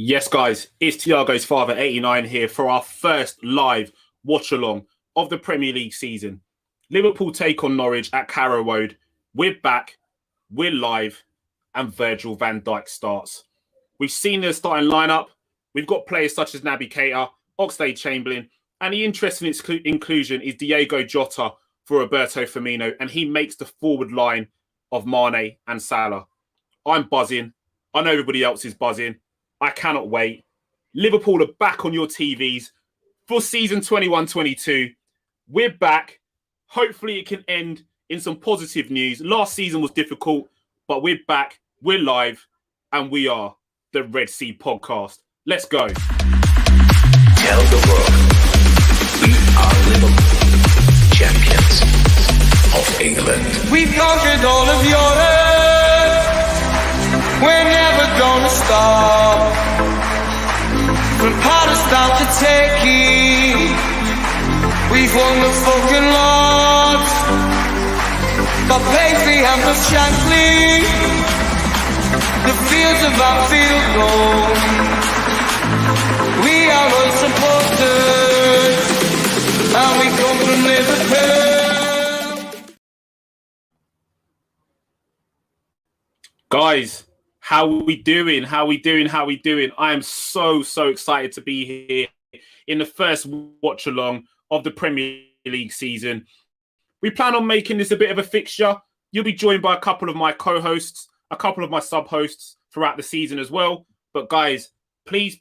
Yes, guys, it's Tiago's father, 89 here for our first live watch-along of the Premier League season. Liverpool take on Norwich at Carrow Road. We're back, we're live, and Virgil van Dijk starts. We've seen the starting lineup. We've got players such as Naby Keita, Oxlade-Chamberlain, and the interesting inclusion is Diego Jota for Roberto Firmino, and he makes the forward line of Mane and Salah. I'm buzzing. I know everybody else is buzzing. I cannot wait. Liverpool are back on your TVs for season 21-22. We're back. Hopefully it can end in some positive news. Last season was difficult, but we're back, we're live, and we are the Red Sea Podcast. Let's go. Tell the world we are Liverpool, champions of England. We've conquered all of Europe. We're never gonna stop. From Palestine to Turkey, we've won the fucking lot. But Paisley and the Shankly, the fields of Anfield gold. We are unsupported, and we come from Liverpool. Guys, how are we doing? I am so excited to be here in the first watch along of the Premier League season. We plan on making this a bit of a fixture. You'll be joined by a couple of my co-hosts, a couple of my sub-hosts throughout the season as well. But guys, please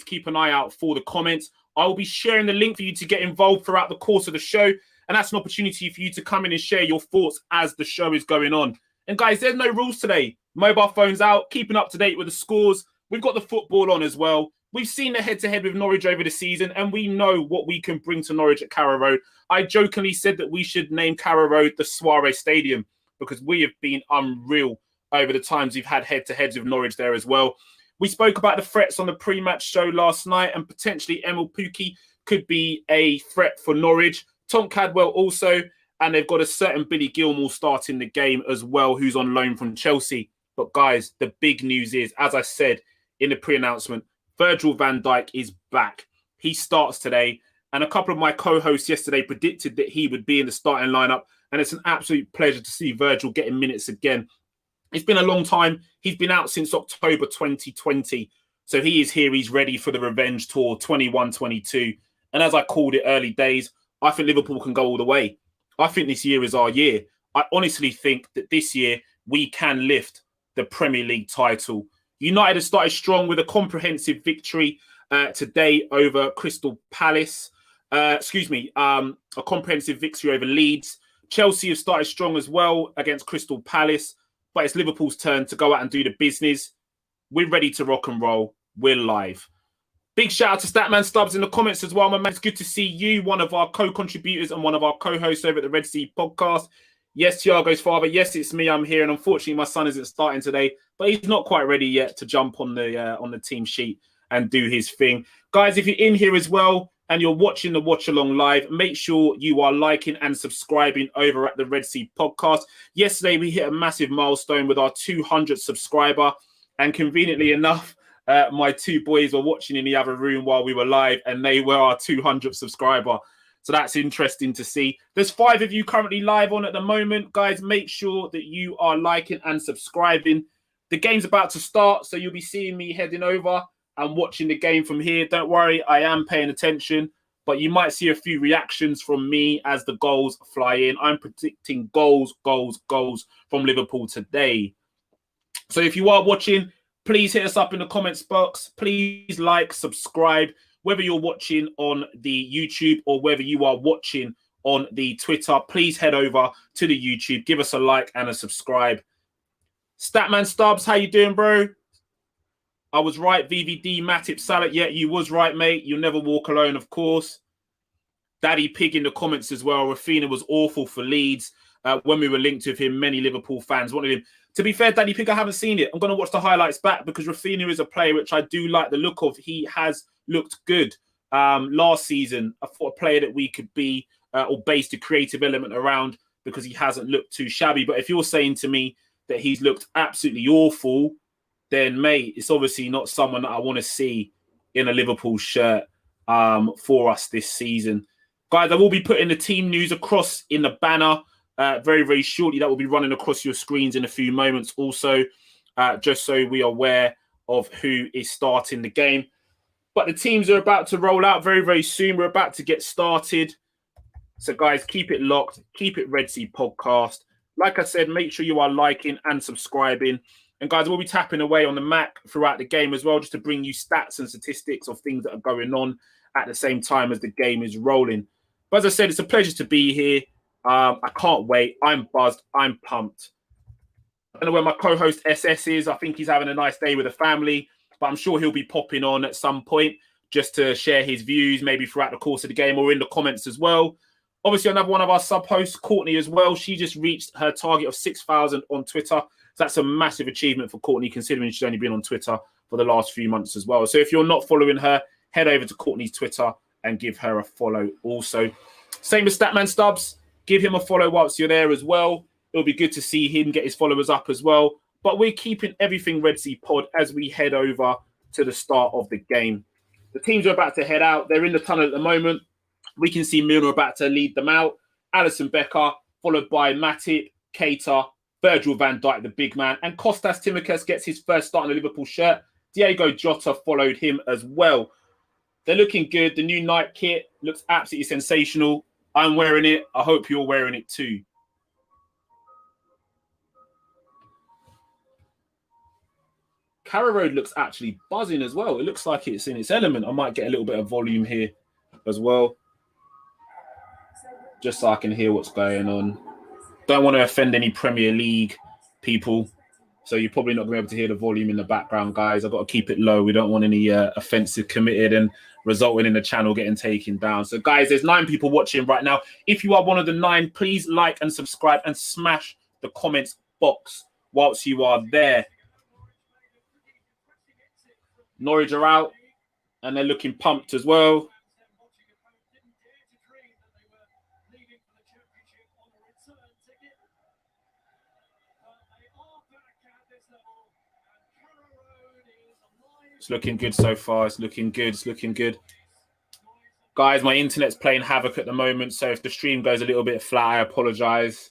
keep an eye out for the comments. I will be sharing the link for you to get involved throughout the course of the show. And that's an opportunity for you to come in and share your thoughts as the show is going on. And guys, there's no rules today. Mobile phones out, keeping up to date with the scores. We've got the football on as well. We've seen the head-to-head with Norwich over the season, and we know what we can bring to Norwich at Carrow Road. I jokingly said that we should name Carrow Road the Suarez Stadium because we have been unreal over the times we've had head-to-heads with Norwich there as well. We spoke about the threats on the pre-match show last night, and potentially Emil Pukki could be a threat for Norwich. Tom Cadwell also, and they've got a certain Billy Gilmour starting the game as well, who's on loan from Chelsea. But guys, the big news is, as I said in the pre-announcement, Virgil van Dijk is back. He starts today, and a couple of my co-hosts yesterday predicted that he would be in the starting lineup, and it's an absolute pleasure to see Virgil getting minutes again. It's been a long time. He's been out since October 2020, so he is here. He's ready for the revenge tour 21-22. And as I called it early days, I think Liverpool can go all the way. I think this year is our year. I honestly think that this year we can lift the Premier League title. United has started strong with a comprehensive victory today over Crystal Palace. A comprehensive victory over Leeds. Chelsea have started strong as well against Crystal Palace, but it's Liverpool's turn to go out and do the business. We're ready to rock and roll. We're live. Big shout out to Statman Stubbs in the comments as well, my man. It's good to see you, one of our co-contributors and one of our co-hosts over at the Red Sea Podcast. Yes, Tiago's father. Yes, it's me. I'm here, and unfortunately, my son isn't starting today, but he's not quite ready yet to jump on the team sheet and do his thing. Guys, if you're in here as well and you're watching the watch along live, make sure you are liking and subscribing over at the Red Sea Podcast. Yesterday, we hit a massive milestone with our 200th subscriber, and conveniently enough, my two boys were watching in the other room while we were live, and they were our 200th subscriber. So that's interesting to see. There's 5 of you currently live on at the moment. Guys, make sure that you are liking and subscribing. The game's about to start, so you'll be seeing me heading over and watching the game from here. Don't worry, I am paying attention, but you might see a few reactions from me as the goals fly in. I'm predicting goals from Liverpool today. So if you are watching, please hit us up in the comments box. Please like, subscribe, whether you're watching on the YouTube or whether you are watching on the Twitter. Please head over to the YouTube, give us a like and a subscribe. Statman Stubbs, how you doing, bro? I was right, VVD, Matip, Salah. Yeah, you was right, mate. You'll never walk alone, of course. Daddy Pig in the comments as well. Rafinha was awful for Leeds. When we were linked with him, many Liverpool fans wanted him. To be fair, Daddy Pig, I haven't seen it. I'm going to watch the highlights back because Rafinha is a player which I do like the look of. He has looked good last season. I thought a player that we could be or base the creative element around because he hasn't looked too shabby. But if you're saying to me that he's looked absolutely awful, then mate, it's obviously not someone that I want to see in a Liverpool shirt for us this season. Guys, I will be putting the team news across in the banner very, very shortly. That will be running across your screens in a few moments also, just so we are aware of who is starting the game. But the teams are about to roll out very, very soon. We're about to get started. So, guys, keep it locked. Keep it Red Sea Podcast. Like I said, make sure you are liking and subscribing. And, guys, we'll be tapping away on the Mac throughout the game as well, just to bring you stats and statistics of things that are going on at the same time as the game is rolling. But as I said, it's a pleasure to be here. I can't wait. I'm buzzed. I'm pumped. I don't know where my co-host SS is. I think he's having a nice day with the family, but I'm sure he'll be popping on at some point just to share his views, maybe throughout the course of the game or in the comments as well. Obviously, another one of our sub-hosts, Courtney, as well. She just reached her target of 6,000 on Twitter. So that's a massive achievement for Courtney, considering she's only been on Twitter for the last few months as well. So if you're not following her, head over to Courtney's Twitter and give her a follow also. Same as Statman Stubbs. Give him a follow whilst you're there as well. It'll be good to see him get his followers up as well. But we're keeping everything Red Sea Pod as we head over to the start of the game. The teams are about to head out. They're in the tunnel at the moment. We can see Milner about to lead them out. Alisson Becker, followed by Matip, Keita, Virgil van Dijk, the big man. And Kostas Tsimikas gets his first start in a Liverpool shirt. Diego Jota followed him as well. They're looking good. The new Nike kit looks absolutely sensational. I'm wearing it. I hope you're wearing it too. Carrow Road looks actually buzzing as well. It looks like it's in its element. I might get a little bit of volume here as well, just so I can hear what's going on. Don't want to offend any Premier League people, so you're probably not going to be able to hear the volume in the background, guys. I've got to keep it low. We don't want any offensive committed and resulting in the channel getting taken down. So, guys, there's 9 people watching right now. If you are one of the 9, please like and subscribe and smash the comments box whilst you are there. Norwich are out, and they're looking pumped as well. It's looking good so far. It's looking good. It's looking good. Guys, my internet's playing havoc at the moment, so if the stream goes a little bit flat, I apologize.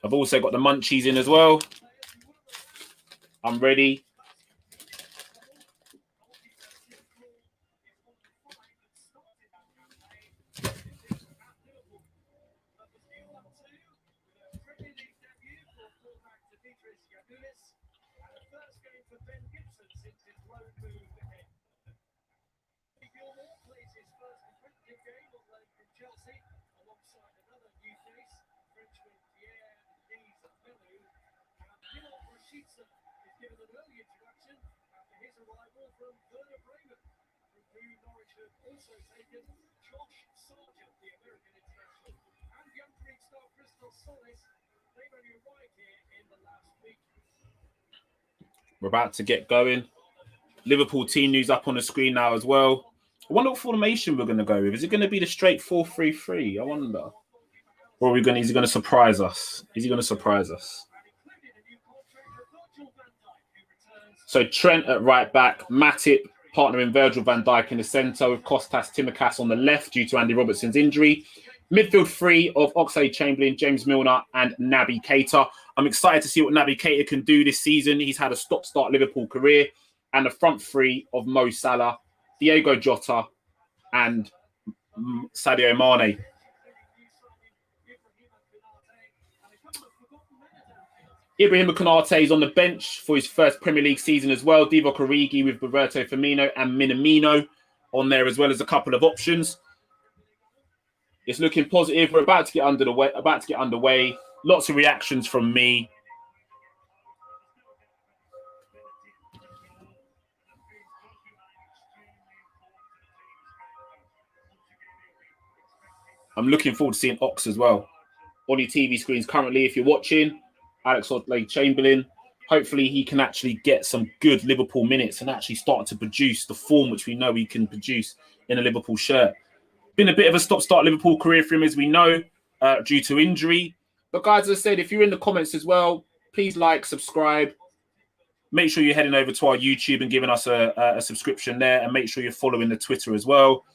I've also got the munchies in as well. I'm ready. We're about to get going. Liverpool team news up on the screen now as well. I wonder what formation we're going to go with. Is it going to be the straight 4-3-3? I wonder. Or are we going? Is he going to surprise us? Is he going to surprise us? So Trent at right back, Matip partnering Virgil van Dijk in the centre with Kostas Tsimikas on the left due to Andy Robertson's injury. Midfield 3 of Oxlade-Chamberlain, James Milner and Naby Keita. I'm excited to see what Naby Keita can do this season. He's had a stop-start Liverpool career. And the front 3 of Mo Salah, Diego Jota and Sadio Mane. Ibrahima Konate is on the bench for his first Premier League season as well. Divock Origi with Roberto Firmino and Minamino on there, as well as a couple of options. It's looking positive. We're about to get underway. Lots of reactions from me. I'm looking forward to seeing Ox as well on your TV screens currently. If you're watching, Alex Oxlade-Chamberlain, hopefully he can actually get some good Liverpool minutes and actually start to produce the form which we know he can produce in a Liverpool shirt. Been a bit of a stop-start Liverpool career for him, as we know, due to injury. But guys, as I said, if you're in the comments as well, please like, subscribe. Make sure you're heading over to our YouTube and giving us a subscription there. And make sure you're following the Twitter as well.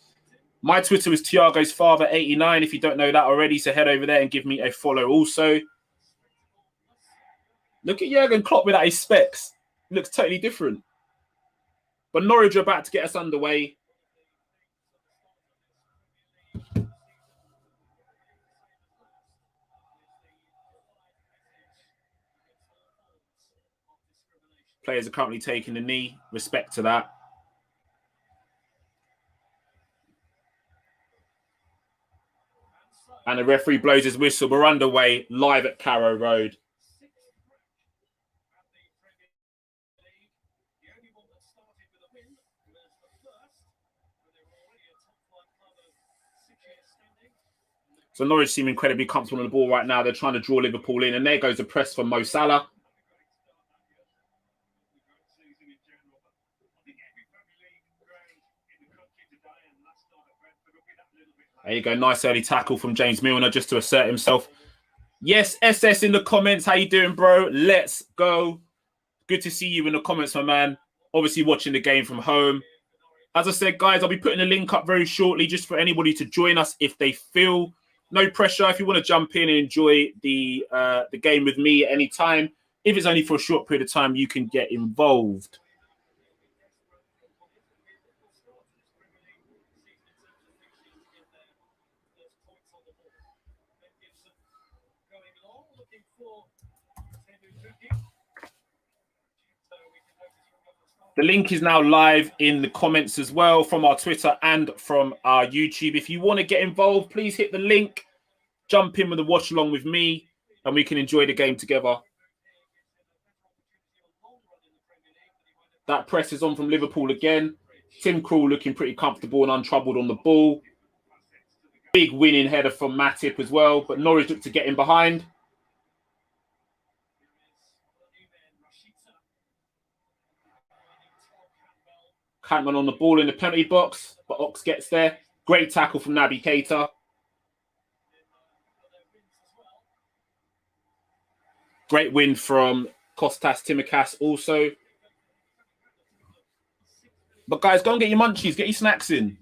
My Twitter is Tiago's Father 89 if you don't know that already. So head over there and give me a follow also. Look at Jurgen Klopp without his specs. Looks totally different. But Norwich are about to get us underway. Players are currently taking the knee. Respect to that. And the referee blows his whistle. We're underway live at Carrow Road. So Norwich seem incredibly comfortable on the ball right now. They're trying to draw Liverpool in. And there goes a press from Mo Salah. There you go. Nice early tackle from James Milner just to assert himself. Yes, SS in the comments. How you doing, bro? Let's go. Good to see you in the comments, my man. Obviously watching the game from home. As I said, guys, I'll be putting a link up very shortly just for anybody to join us if they feel. No pressure. If you want to jump in and enjoy the game with me at any time, if it's only for a short period of time, you can get involved. The link is now live in the comments as well from our Twitter and from our YouTube. If you want to get involved, please hit the link, jump in with a watch along with me, and we can enjoy the game together. That press is on from Liverpool again. Tim Krul looking pretty comfortable and untroubled on the ball. Big winning header from Matip as well, but Norwich look to get in behind. Cantman on the ball in the penalty box, but Ox gets there. Great tackle from Naby Keita. Great win from Kostas Tsimikas also. But guys, go and get your munchies, get your snacks in.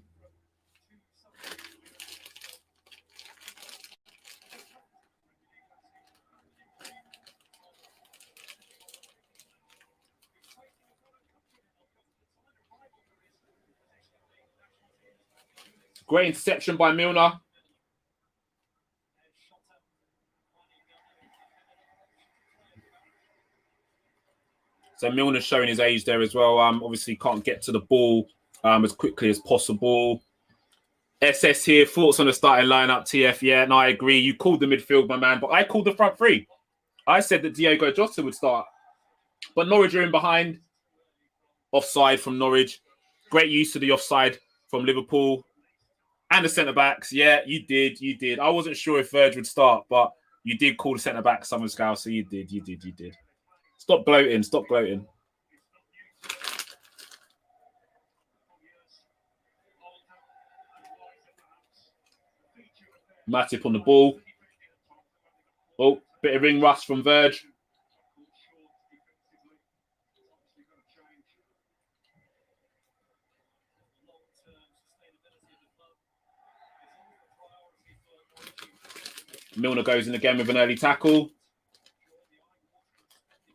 Great interception by Milner. So Milner's showing his age there as well. Obviously can't get to the ball as quickly as possible. SS here, thoughts on the starting lineup, TF. Yeah, and I agree. You called the midfield, my man, but I called the front three. I said that Diogo Jota would start. But Norwich are in behind. Offside from Norwich. Great use of the offside from Liverpool. And the centre-backs. Yeah, you did. You did. I wasn't sure if Verge would start, but you did call the centre-back Summer Scout, so you did. You did. You did. Stop gloating. Stop gloating. Matip on the ball. Oh, bit of ring rust from Verge. Milner goes in again with an early tackle.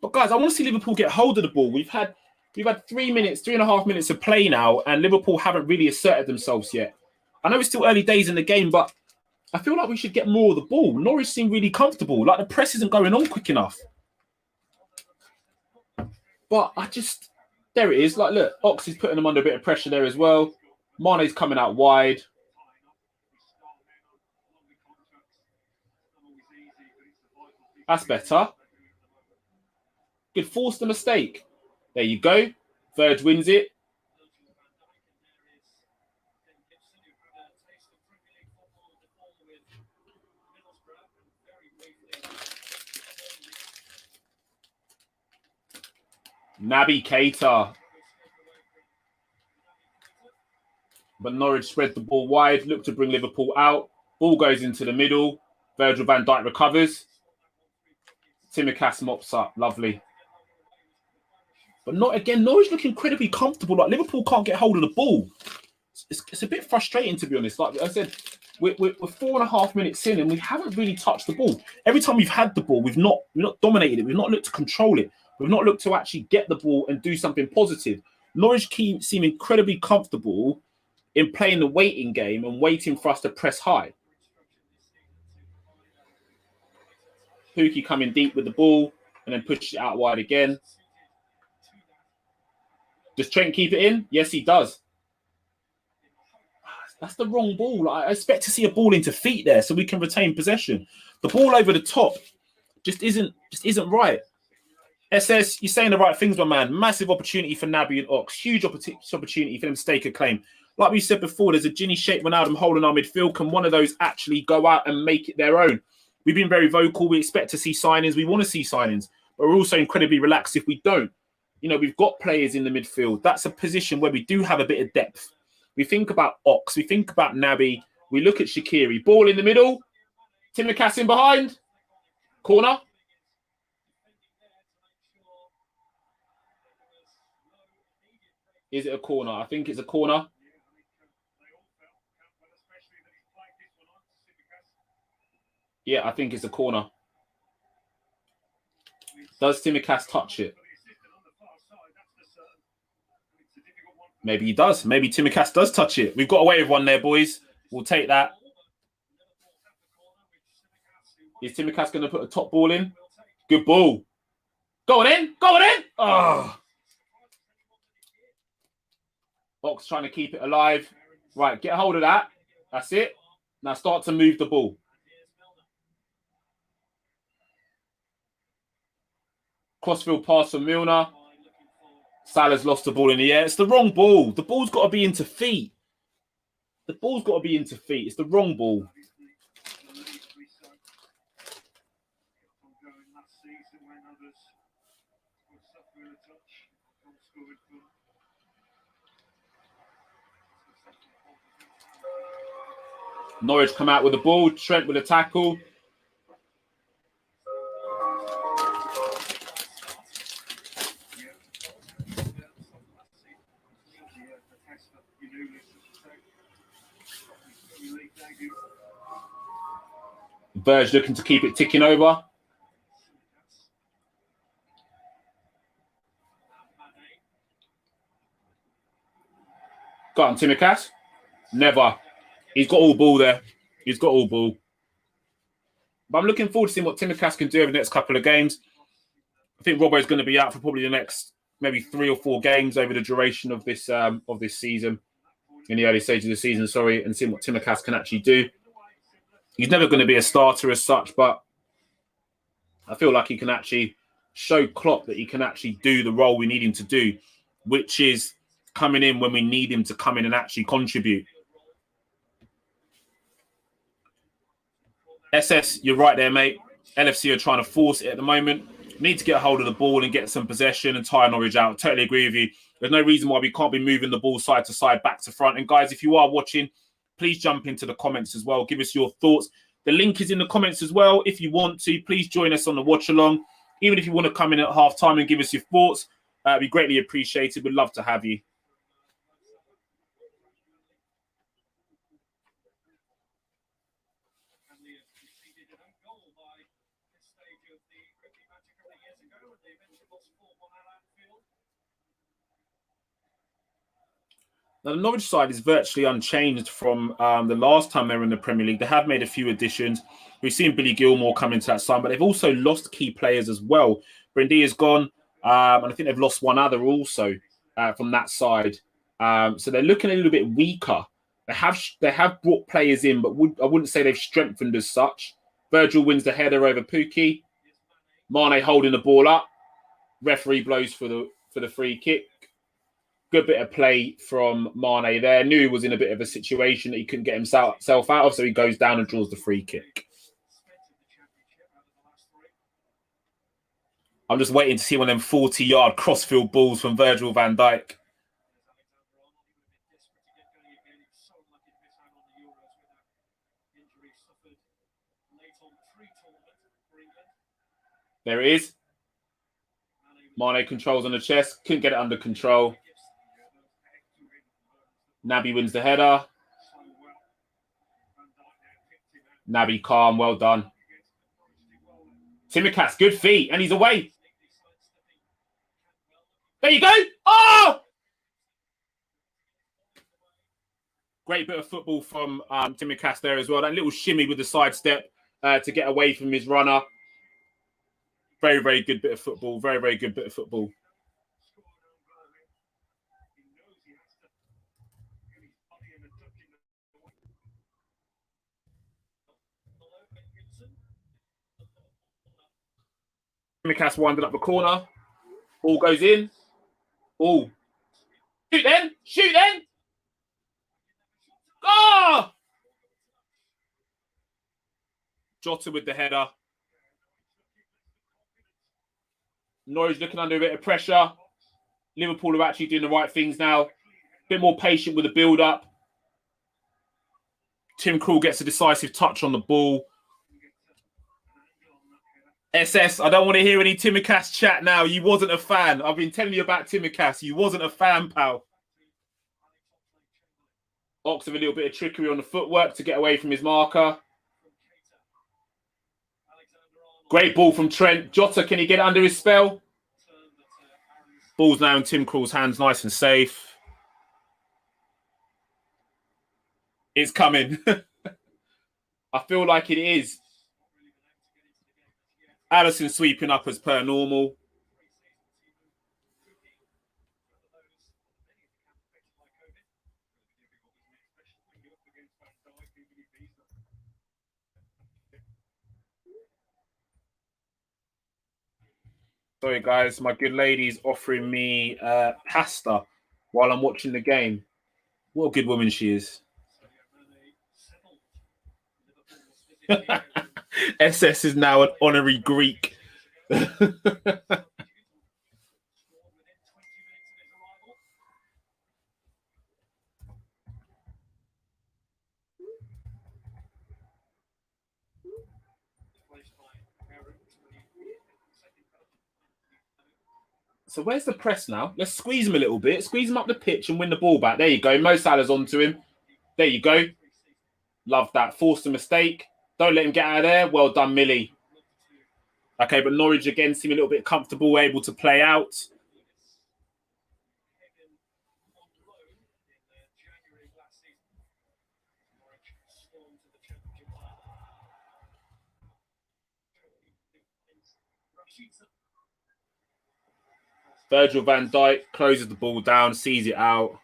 But guys, I want to see Liverpool get hold of the ball. We've had 3.5 minutes of play now, and Liverpool haven't really asserted themselves yet. I know it's still early days in the game, but I feel like we should get more of the ball. Norwich seem really comfortable. Like the press isn't going on quick enough. But there it is. Like, look, Ox is putting them under a bit of pressure there as well. Mane's coming out wide. That's better. Could force the mistake. There you go. Verge wins it. Naby Keita. But Norwich spread the ball wide. Look to bring Liverpool out. Ball goes into the middle. Virgil van Dijk recovers. Tsimikas mops up. Lovely. But not again. Norwich look incredibly comfortable. Like Liverpool can't get hold of the ball. It's a bit frustrating, to be honest. Like I said, we're 4.5 minutes in and we haven't really touched the ball. Every time we've had the ball, we've not dominated it. We've not looked to control it. We've not looked to actually get the ball and do something positive. Norwich seem incredibly comfortable in playing the waiting game and waiting for us to press high. Pukki coming deep with the ball and then push it out wide again. Does Trent keep it in? Yes, he does. That's the wrong ball. I expect to see a ball into feet there so we can retain possession. The ball over the top just isn't right. SS, you're saying the right things, my man. Massive opportunity for Naby and Ox. Huge opportunity for them to stake a claim. Like we said before, there's a Ginny-shaped Ronaldo hole in our midfield. Can one of those actually go out and make it their own? We've been very vocal. We expect to see signings. We want to see signings. But we're also incredibly relaxed if we don't. You know, we've got players in the midfield. That's a position where we do have a bit of depth. We think about Ox. We think about Naby. We look at Shaqiri. Ball in the middle. Tsimikas in behind. Corner. Is it a corner? I think it's a corner. Yeah, I think it's a corner. Does Tsimikas touch it? Maybe he does. Maybe Tsimikas does touch it. We've got away with one there, boys. We'll take that. Is Tsimikas going to put a top ball in? Good ball. Going in. Going in. Oh. Ox trying to keep it alive. Right, get a hold of that. That's it. Now start to move the ball. Crossfield pass from Milner. Salah's lost the ball in the air. It's the wrong ball. The ball's got to be into feet. The ball's got to be into feet. It's the wrong ball. Norwich come out with the ball. Trent with a tackle. Verge looking to keep it ticking over. Got on Tsimikas. Never. He's got all ball there. He's got all ball. But I'm looking forward to seeing what Tsimikas can do over the next couple of games. I think Robbo's going to be out for probably the next maybe 3 or 4 games over the duration of this season, in the early stage of the season, and seeing what Tsimikas can actually do. He's never going to be a starter as such, but I feel like he can actually show Klopp that he can actually do the role we need him to do, which is coming in when we need him to come in and actually contribute. SS, you're right there, mate. LFC are trying to force it at the moment. Need to get a hold of the ball and get some possession and tire Norwich out. Totally agree with you. There's no reason why we can't be moving the ball side to side, back to front. And guys, if you are watching, please jump into the comments as well. Give us your thoughts. The link is in the comments as well. If you want to, please join us on the watch along. Even if you want to come in at half time and give us your thoughts, it'd be greatly appreciated. We'd love to have you. Now, the Norwich side is virtually unchanged from the last time they were in the Premier League. They have made a few additions. We've seen Billy Gilmore come into that side, but they've also lost key players as well. Brendia's gone, and I think they've lost one other also from that side. So they're looking a little bit weaker. They have brought players in, but I wouldn't say they've strengthened as such. Virgil wins the header over Pukki. Mane holding the ball up. Referee blows for the free kick. Good bit of play from Mane there. Knew he was in a bit of a situation that he couldn't get himself out of, so he goes down and draws the free kick. I'm just waiting to see one of them 40-yard crossfield balls from Virgil van Dijk. There it is. Mane controls on the chest. Couldn't get it under control. Naby wins the header. Naby calm. Well done. Tsimikas, good feet. And he's away. There you go. Oh! Great bit of football from Tsimikas there as well. That little shimmy with the sidestep to get away from his runner. Very, very good bit of football. Very, very good bit of football. Tsimikas winding up the corner. Ball goes in. Oh. Shoot then. Shoot then. Oh! Jota with the header. Norwich looking under a bit of pressure. Liverpool are actually doing the right things now. A bit more patient with the build-up. Tim Krul gets a decisive touch on the ball. SS, I don't want to hear any Tsimikas chat now. You wasn't a fan. I've been telling you about Tsimikas. You wasn't a fan, pal. Ox with a little bit of trickery on the footwork to get away from his marker. Great ball from Trent. Jota, can he get it under his spell? Ball's now in Tim Krul's hands, nice and safe. It's coming. I feel like it is. Allison sweeping up as per normal. Sorry, guys. My good lady's offering me pasta while I'm watching the game. What a good woman she is. SS is now an honorary Greek. So where's the press now? Let's squeeze him a little bit. Squeeze him up the pitch and win the ball back. There you go. Mo Salah's onto him. There you go. Love that. Forced a mistake. Don't let him get out of there. Well done, Millie. Okay, but Norwich again seem a little bit comfortable, able to play out. Virgil van Dijk closes the ball down, sees it out.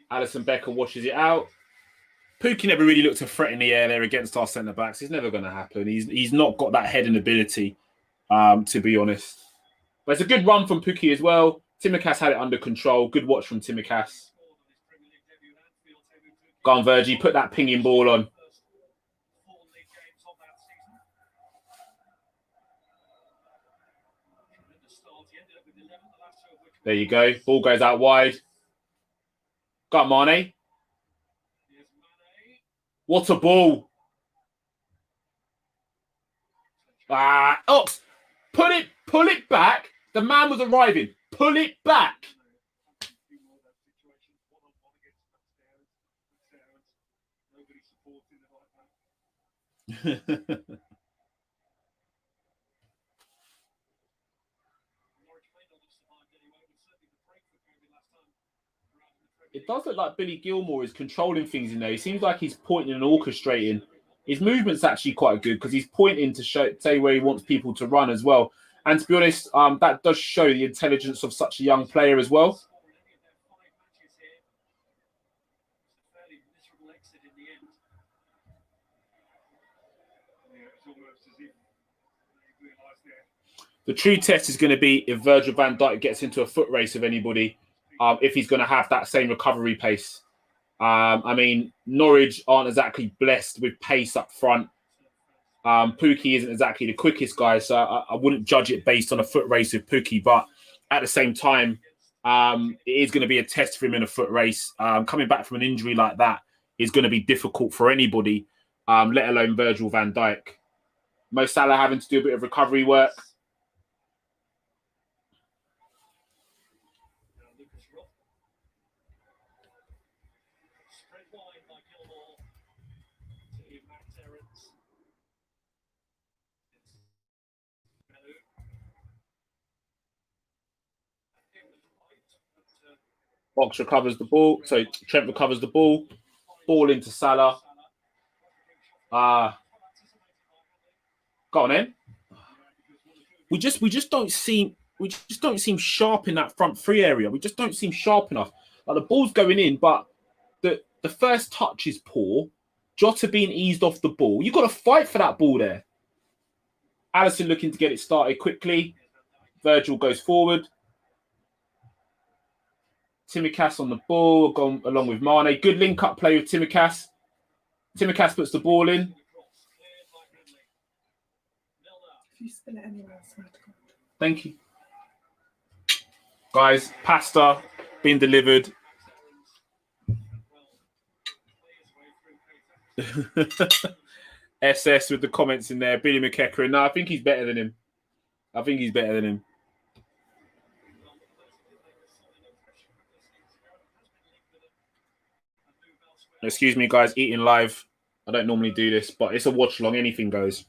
Alisson Becker washes it out. Pookie never really looked a threat in the air there against our centre-backs. It's never going to happen. He's not got that heading ability, to be honest. But it's a good run from Pookie as well. Tsimikas had it under control. Good watch from Tsimikas. Go on, Virgie. Put that pinging ball on. There you go. Ball goes out wide. Got Mane. What a ball. Oh, pull it back. The man was arriving. Pull it back. It does look like Billy Gilmore is controlling things in there. He seems like he's pointing and orchestrating. His movement's actually quite good because he's pointing to say where he wants people to run as well. And to be honest, that does show the intelligence of such a young player as well. The true test is going to be if Virgil van Dijk gets into a foot race with anybody, if he's going to have that same recovery pace. I mean, Norwich aren't exactly blessed with pace up front. Pookie isn't exactly the quickest guy, so I wouldn't judge it based on a foot race with Pookie. But at the same time, it is going to be a test for him in a foot race. Coming back from an injury like that is going to be difficult for anybody, let alone Virgil van Dijk. Mo Salah having to do a bit of recovery work. Ox recovers the ball. So Trent recovers the ball. Ball into Salah. Go on in. We just don't seem sharp in that front three area. We just don't seem sharp enough. Like the ball's going in, but the first touch is poor. Jota being eased off the ball. You've got to fight for that ball there. Alisson looking to get it started quickly. Virgil goes forward. Tsimikas on the ball, gone along with Mane. Good link-up play with Tsimikas. Tsimikas puts the ball in. Thank you. Guys, pasta being delivered. SS with the comments in there. Billy McKecker. No, I think he's better than him. Excuse me, guys, eating live. I don't normally do this, but it's a watch along. Anything goes.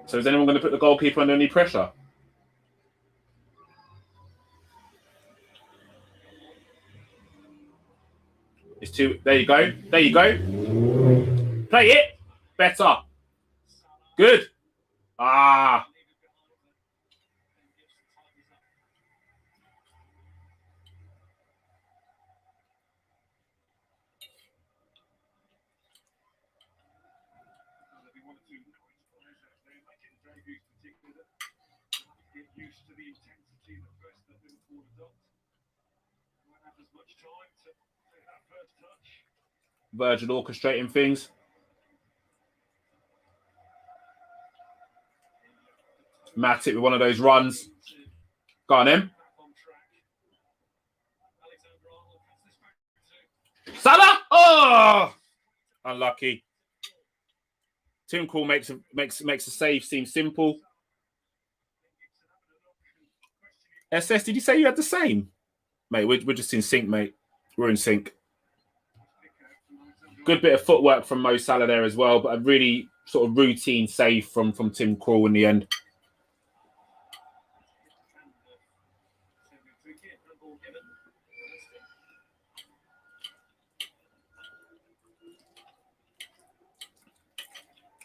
So is anyone going to put the goalkeeper under any pressure? It's too. There you go. Play it. Better. Good. Virgil orchestrating things. Matip with one of those runs. Go on him. Salah! Oh! Unlucky. Tim Krul makes a save seem simple. SS, did you say you had the same? Mate, we're just in sync, mate. We're in sync. Good bit of footwork from Mo Salah there as well, but a really sort of routine save from Tim Krul in the end.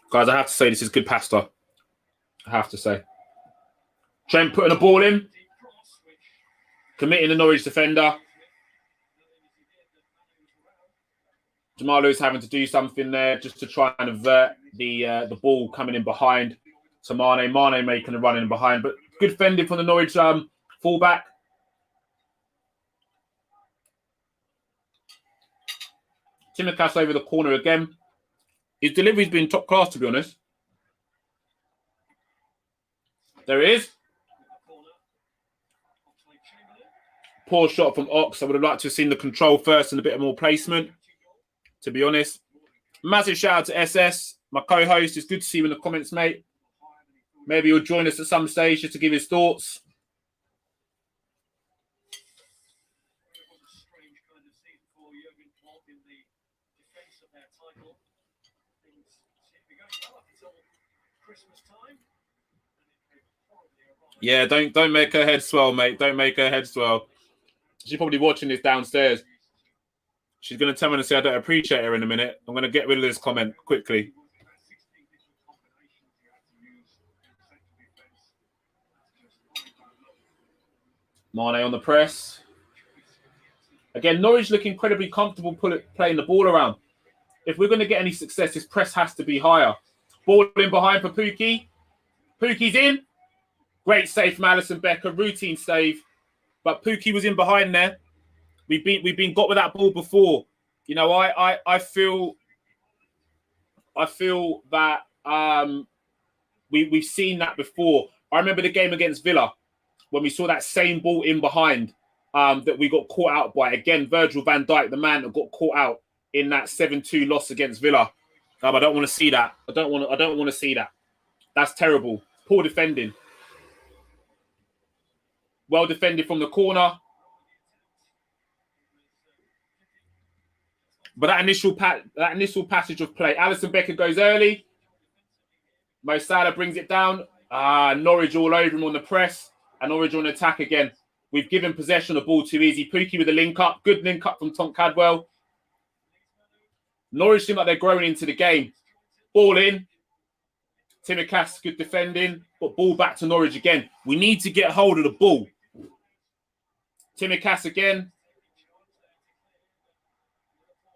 Guys, I have to say this is good pasta. I have to say. Trent putting a ball in. Committing the Norwich defender. Jamal Lewis having to do something there just to try and avert the ball coming in behind. So Mane making a run in behind. But good fending from the Norwich fullback. Tsimikas over the corner again. His delivery's been top class, to be honest. There it is. Poor shot from Ox. I would have liked to have seen the control first and a bit more placement, to be honest. Massive shout out to SS, my co-host. It's good to see you in the comments, mate. Maybe he'll join us at some stage just to give his thoughts. Yeah, don't make her head swell, mate. Don't make her head swell. She's probably watching this downstairs. She's going to tell me to say I don't appreciate her in a minute. I'm going to get rid of this comment quickly. Mane on the press. Again, Norwich look incredibly comfortable playing the ball around. If we're going to get any success, this press has to be higher. Ball in behind for Pukki. Pukki's in. Great save from Alisson Becker. Routine save. But Pukki was in behind there. We've been got with that ball before. You know, I feel that we've seen that before. I remember the game against Villa when we saw that same ball in behind that we got caught out by. Again, Virgil van Dijk, the man that got caught out in that 7-2 loss against Villa. I don't want to see that. I don't want to see that. That's terrible. Poor defending. Well defended from the corner. But that initial passage of play, Alisson Becker goes early. Mo Salah brings it down. Norwich all over him on the press. And Norwich on attack again. We've given possession of the ball too easy. Pukki with a link up. Good link up from Tom Cadwell. Norwich seem like they're growing into the game. Ball in. Tsimikas, good defending. But ball back to Norwich again. We need to get hold of the ball. Tsimikas again.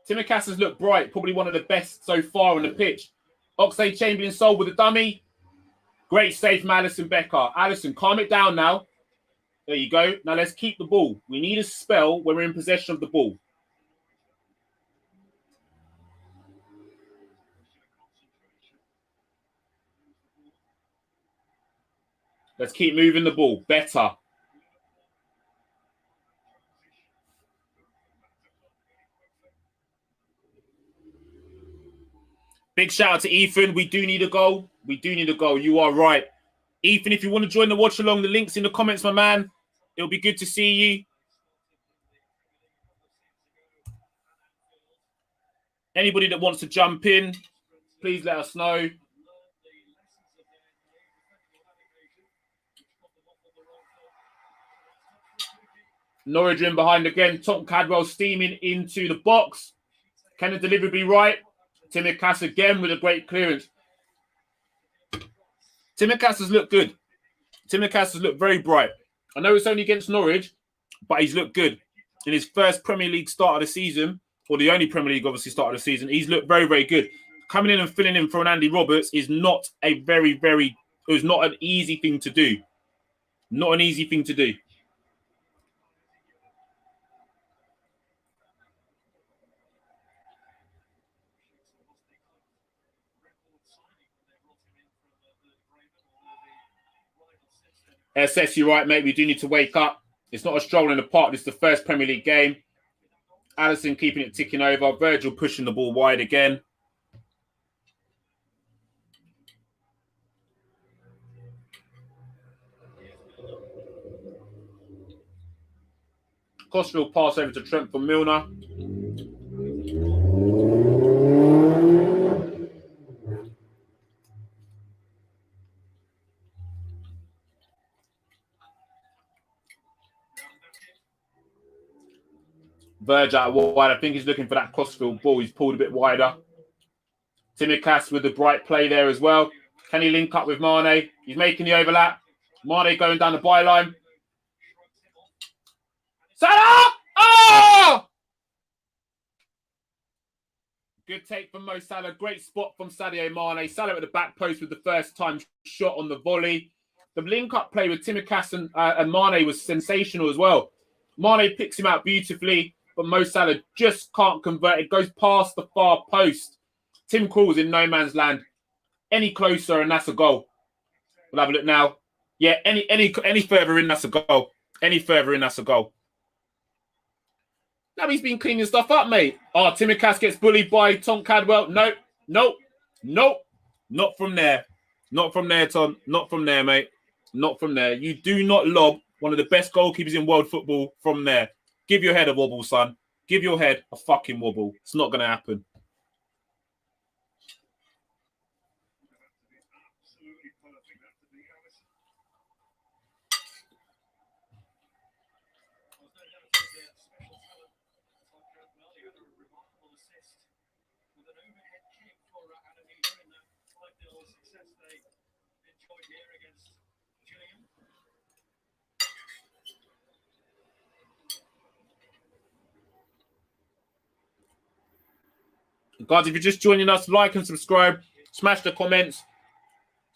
Tsimikas has looked bright. Probably one of the best so far on the pitch. Oxlade-Chamberlain sold with a dummy. Great save from Alisson Becker. Alisson, calm it down now. There you go. Now let's keep the ball. We need a spell when we're in possession of the ball. Let's keep moving the ball. Better. Big shout out to Ethan. We do need a goal. We do need a goal. You are right. Ethan, if you want to join the watch along, the link's in the comments, my man. It'll be good to see you. Anybody that wants to jump in, please let us know. Norwich in behind again. Tom Cadwell steaming into the box. Can the delivery be right? Tsimikas again with a great clearance. Tsimikas has looked good. Tsimikas has looked very bright. I know it's only against Norwich, but he's looked good. In his first Premier League start of the season, or the only Premier League obviously start of the season, he's looked very, very good. Coming in and filling in for an Andy Roberts is not an easy thing to do. Not an easy thing to do. SS, you're right, mate. We do need to wake up. It's not a stroll in the park. This is the first Premier League game. Alisson keeping it ticking over. Virgil pushing the ball wide again. Cosfield pass over to Trent from Milner. Verge out wide. I think he's looking for that crossfield ball. He's pulled a bit wider. Tsimikas with the bright play there as well. Can he link up with Mane? He's making the overlap. Mane going down the byline. Salah! Oh! Good take from Mo Salah. Great spot from Sadio Mane. Salah at the back post with the first time shot on the volley. The link-up play with Tsimikas and Mane was sensational as well. Mane picks him out beautifully. But Mo Salah just can't convert. It goes past the far post. Tim Krul's in no man's land. Any closer and that's a goal. We'll have a look now. Yeah, any further in, that's a goal. Any further in, that's a goal. Now he's been cleaning stuff up, mate. Oh, Tsimikas gets bullied by Tom Cadwell. Nope. Not from there. Not from there, Tom. Not from there, mate. Not from there. You do not lob one of the best goalkeepers in world football from there. Give your head a wobble, son. Give your head a fucking wobble. It's not going to happen. Guys, if you're just joining us, like and subscribe. Smash the comments.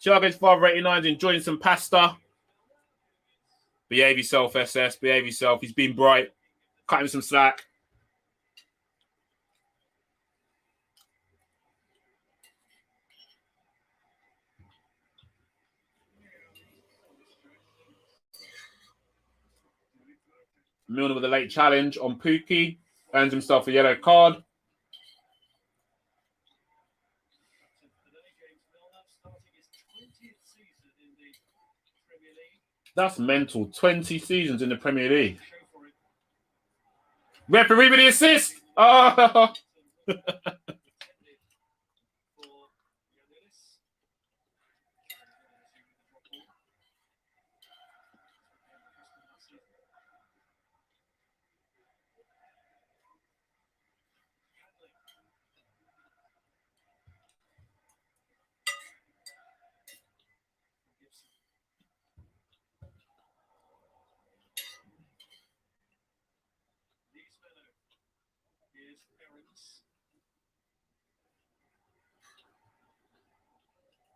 Thiago's father 89 is enjoying some pasta. Behave yourself, SS. Behave yourself. He's been bright. Cut him some slack. Milner with a late challenge on Pookie. Earns himself a yellow card. That's mental. 20 seasons in the Premier League. Referee with the assist. Oh.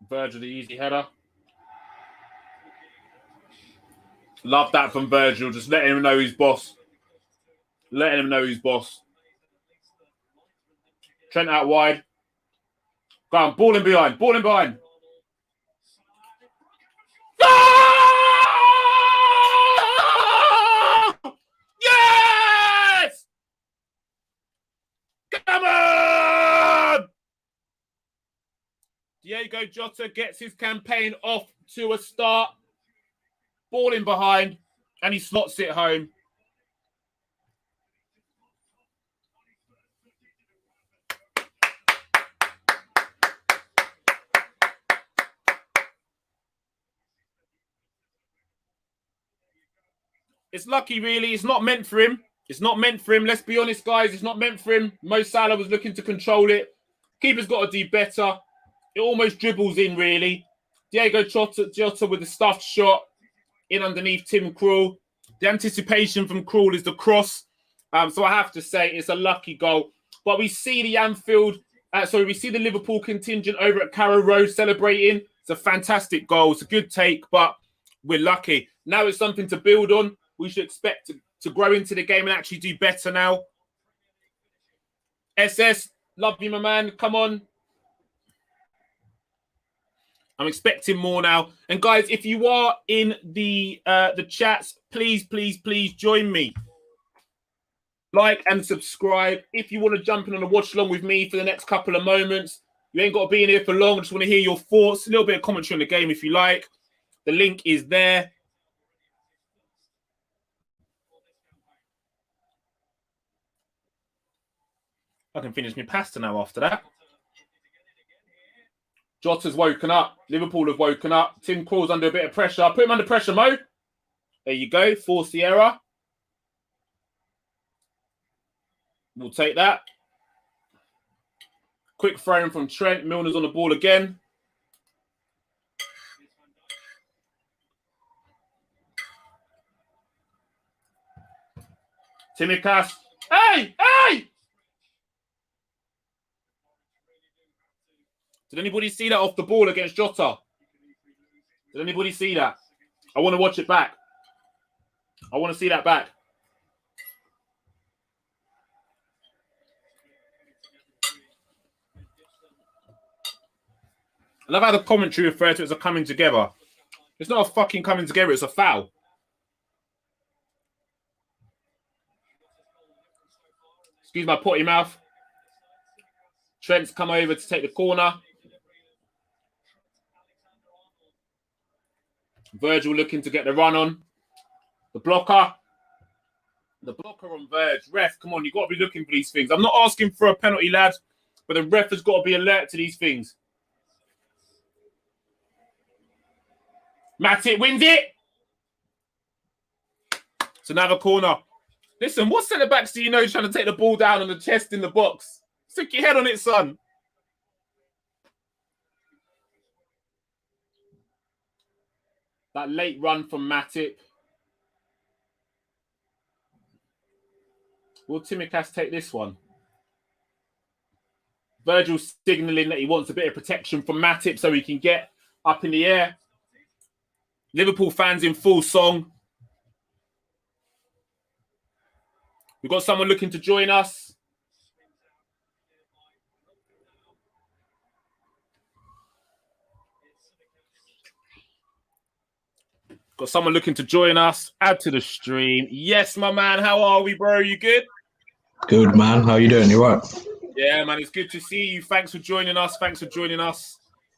Virgil, the easy header. Love that from Virgil. Just letting him know he's boss. Letting him know he's boss. Trent out wide. Go on, ball in behind. Ball in behind. Oh! Yes! Come on! Diego Jota gets his campaign off to a start. Ball in behind, and he slots it home. It's lucky, really. It's not meant for him. It's not meant for him. Let's be honest, guys. It's not meant for him. Mo Salah was looking to control it. Keeper's got to do better. It almost dribbles in, really. Diego Jota with the stuffed shot in underneath Tim Krul. The anticipation from Krul is the cross. So I have to say it's a lucky goal. But we see the we see the Liverpool contingent over at Carrow Road celebrating. It's a fantastic goal. It's a good take, but we're lucky. Now it's something to build on. We should expect to grow into the game and actually do better now. SS, love you, my man. Come on. I'm expecting more now. And guys, if you are in the chats, please join me. Like and subscribe. If you want to jump in on a watch along with me for the next couple of moments, you ain't got to be in here for long. I just want to hear your thoughts. A little bit of commentary on the game if you like. The link is there. I can finish my pasta now after that. Jota's woken up. Liverpool have woken up. Tim Krul's under a bit of pressure. Put him under pressure, Mo. There you go. Force the error. We'll take that. Quick throw in from Trent. Milner's on the ball again. Tsimikas. Hey! Did anybody see that off the ball against Jota? Did anybody see that? I want to watch it back. I want to see that back. I love how the commentary referred to it as a coming together. It's not a fucking coming together, it's a foul. Excuse my potty mouth. Trent's come over to take the corner. Virgil looking to get the run on. The blocker. The blocker on Virg. Ref, come on, you've got to be looking for these things. I'm not asking for a penalty, lad, but the ref has got to be alert to these things. Matip wins it. It's another corner. Listen, what centre-backs do you know trying to take the ball down on the chest in the box? Stick your head on it, son. That late run from Matip. Will Tsimikas take this one? Virgil signalling that he wants a bit of protection from Matip so he can get up in the air. Liverpool fans in full song. We've got someone looking to join us. Got someone looking to join us. Add to the stream. Yes, my man. How are we, bro? You good? Good, man. How you doing? You right? Yeah, man. It's good to see you. Thanks for joining us.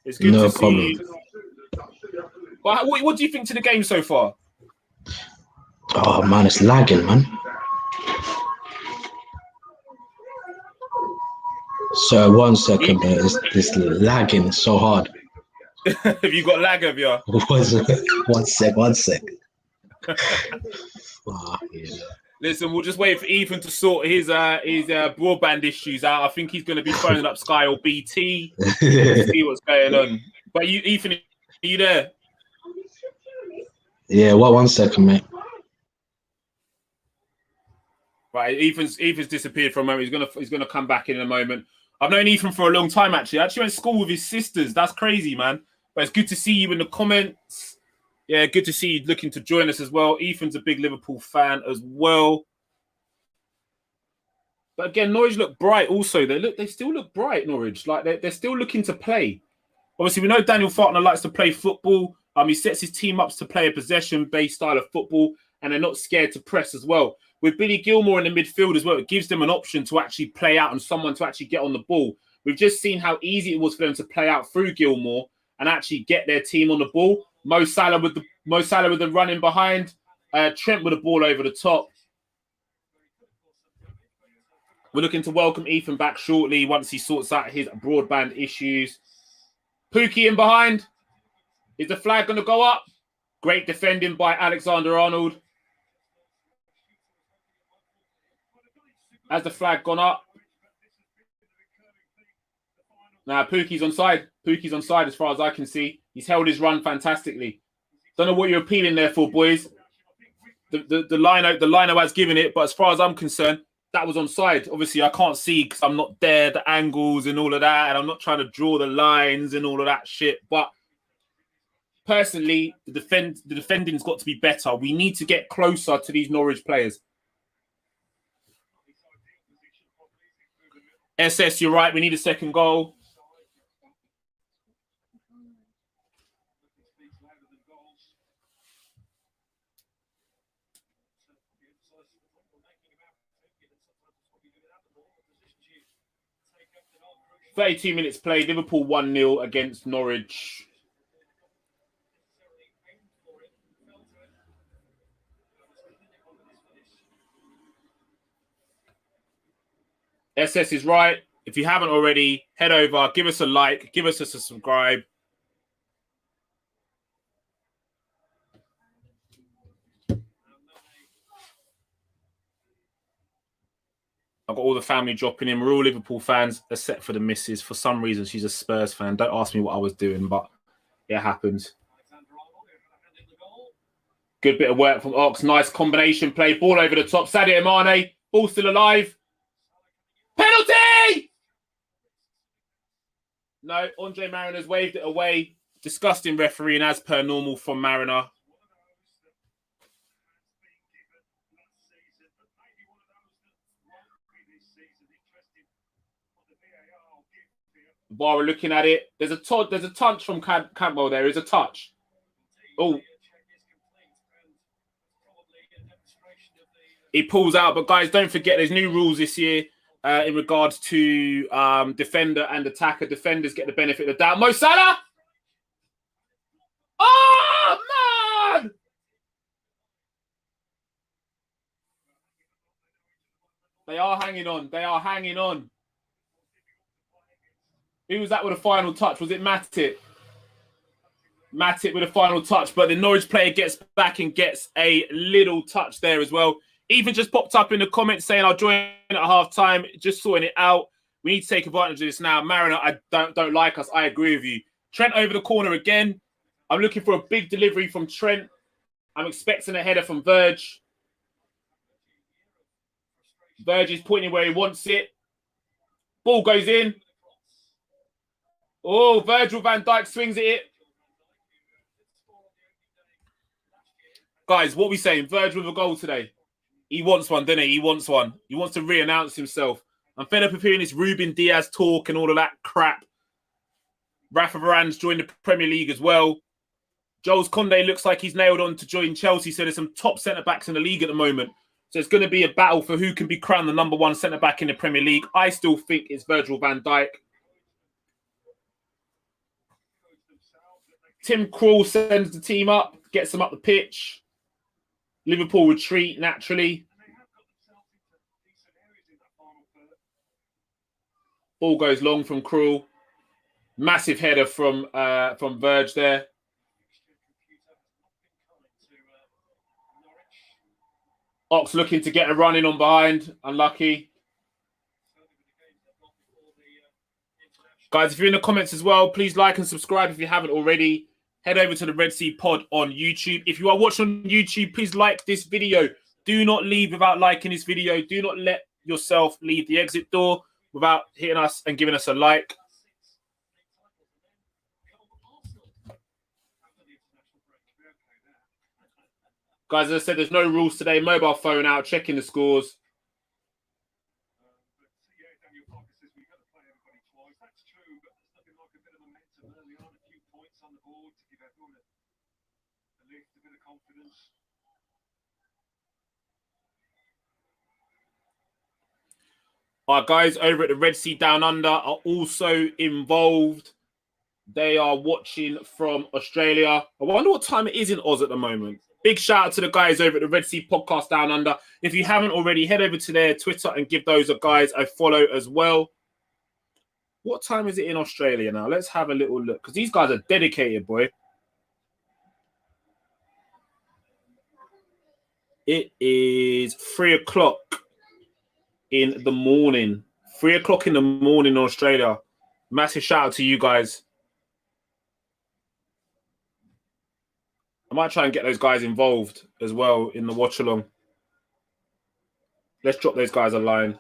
It's good No to problem. see you. But what do you think to the game so far? Oh, man, it's lagging, man. So, 1 second, but it's lagging so hard. Have you got lag, have you? One sec. Oh, yeah. Listen, we'll just wait for Ethan to sort his broadband issues out. I think he's going to be phoning up Sky or BT to see what's going on. But Ethan, are you there? Yeah, 1 second, mate. Right, Ethan's disappeared for a moment. He's gonna come back in a moment. I've known Ethan for a long time, actually. I actually went to school with his sisters. That's crazy, man. But it's good to see you in the comments. Yeah, good to see you looking to join us as well. Ethan's a big Liverpool fan as well. But again, Norwich look bright also. They still look bright, Norwich. Like they're still looking to play. Obviously, we know Daniel Fartner likes to play football. He sets his team up to play a possession-based style of football, and they're not scared to press as well. With Billy Gilmore in the midfield as well, it gives them an option to actually play out and someone to actually get on the ball. We've just seen how easy it was for them to play out through Gilmore and actually get their team on the ball. Mo Salah with the running behind. Trent with the ball over the top. We're looking to welcome Ethan back shortly once he sorts out his broadband issues. Pookie in behind. Is the flag going to go up? Great defending by Alexander-Arnold. Has the flag gone up? Now, Pookie's onside. Pookie's onside as far as I can see. He's held his run fantastically. Don't know what you're appealing there for, boys. The lino has given it, but as far as I'm concerned, that was onside. Obviously, I can't see because I'm not there, the angles and all of that, and I'm not trying to draw the lines and all of that shit. But personally, the defending's got to be better. We need to get closer to these Norwich players. SS, you're right. We need a second goal. "32 minutes played. Liverpool 1-0 against Norwich." SS is right. If you haven't already, head over, give us a like, give us a subscribe. I've got all the family dropping in. We're all Liverpool fans, except for the missus. For some reason, she's a Spurs fan. Don't ask me what I was doing, but it happens. Good bit of work from Ox. Nice combination play. Ball over the top. Sadio Mane. Ball still alive. Penalty! No, Andre Mariner's waved it away. Disgusting refereeing as per normal from Mariner. Barra looking at it. There's a touch from Campbell there. There's a touch. Oh. He pulls out. But guys, don't forget there's new rules this year in regards to defender and attacker. Defenders get the benefit of the doubt. Mo Salah! Oh, man! They are hanging on. They are hanging on. Who was that with a final touch? Was it Matip? Matip with a final touch, but the Norwich player gets back and gets a little touch there as well. Even just popped up in the comments saying, "I'll join at half-time." Just sorting it out. We need to take advantage of this now. Mariner, I don't like us. I agree with you. Trent over the corner again. I'm looking for a big delivery from Trent. I'm expecting a header from Verge. Verge is pointing where he wants it. Ball goes in. Oh, Virgil van Dijk swings at it. Guys, what are we saying? Virgil with a goal today. He wants one, doesn't he? He wants one. He wants to re-announce himself. I'm fed up of hearing this Ruben Diaz talk and all of that crap. Rafa Varane's joined the Premier League as well. Jules Koundé looks like he's nailed on to join Chelsea. So there's some top centre-backs in the league at the moment. So it's going to be a battle for who can be crowned the number one centre-back in the Premier League. I still think it's Virgil van Dijk. Tim Krul sends the team up, gets them up the pitch. Liverpool retreat naturally. Ball goes long from Krul. Massive header from Verge there. Ox looking to get a run in on behind. Unlucky. Guys, if you're in the comments as well, please like and subscribe if you haven't already. Head over to the Red Sea Pod on YouTube. If you are watching on YouTube, please like this video. Do not leave without liking this video. Do not let yourself leave the exit door without hitting us and giving us a like. Guys, as I said, there's no rules today. Mobile phone out, checking the scores. Our guys over at the Red Sea Down Under are also involved. They are watching from Australia. I wonder what time it is in Oz at the moment. Big shout out to the guys over at the Red Sea Podcast Down Under. If you haven't already, head over to their Twitter and give those guys a follow as well. What time is it in Australia now? Let's have a little look, because these guys are dedicated, boy. It is 3 o'clock in the morning. 3 o'clock in the morning in Australia. Massive shout out to you guys. I might try and get those guys involved as well in the watch along. Let's drop those guys a line.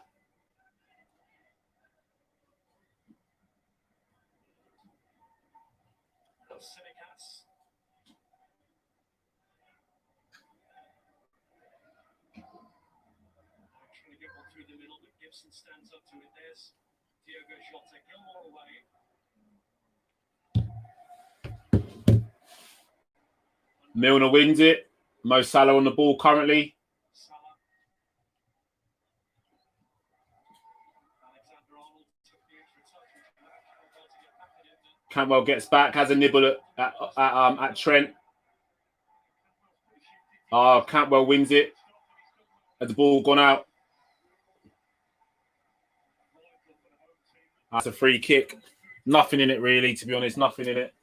Milner wins it. Mo Salah on the ball currently. Cantwell gets back, has a nibble at Trent. Cantwell wins it. Has the ball gone out? That's a free kick. Nothing in it, really, to be honest. Nothing in it.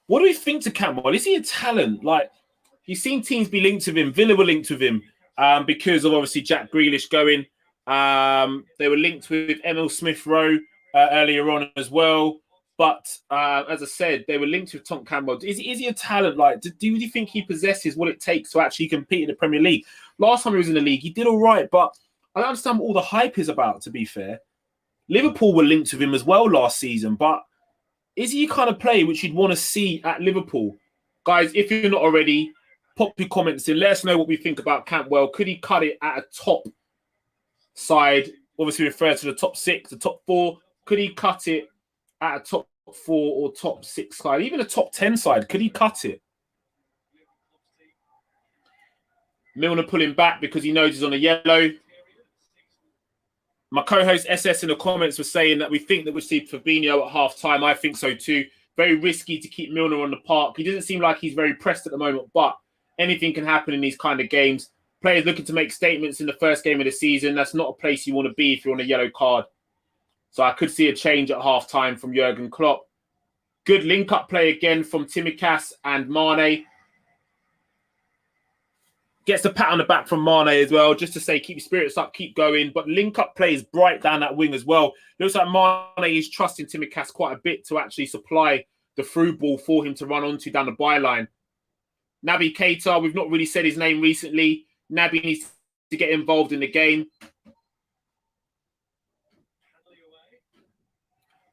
What do we think to Cantwell? Is he a talent? Like, you've seen teams be linked with him. Villa were linked with him because of, obviously, Jack Grealish going. They were linked with Emil Smith-Rowe earlier on as well. But, as I said, they were linked with Tom Campbell. Is he a talent? Like, do you think he possesses what it takes to actually compete in the Premier League? Last time he was in the league, he did all right. But I don't understand what all the hype is about, to be fair. Liverpool were linked with him as well last season, but is he a kind of player which you'd want to see at Liverpool? Guys, if you're not already, pop your comments in. Let us know what we think about Cantwell. Could he cut it at a top side? Obviously, refer to the top 6, the top 4. Could he cut it at a top 4 or top 6 side? Even a top 10 side, could he cut it? Milner pulling back because he knows he's on a yellow. My co-host SS in the comments was saying that we think that we'll see Fabinho at half-time. I think so too. Very risky to keep Milner on the park. He doesn't seem like he's very pressed at the moment, but anything can happen in these kind of games. Players looking to make statements in the first game of the season. That's not a place you want to be if you're on a yellow card. So I could see a change at half-time from Jurgen Klopp. Good link-up play again from Tsimikas and Mane. Gets the pat on the back from Mane as well, just to say, keep your spirits up, keep going. But link-up play is bright down that wing as well. Looks like Mane is trusting Tsimikas quite a bit to actually supply the through ball for him to run onto down the byline. Naby Keita, we've not really said his name recently. Naby needs to get involved in the game.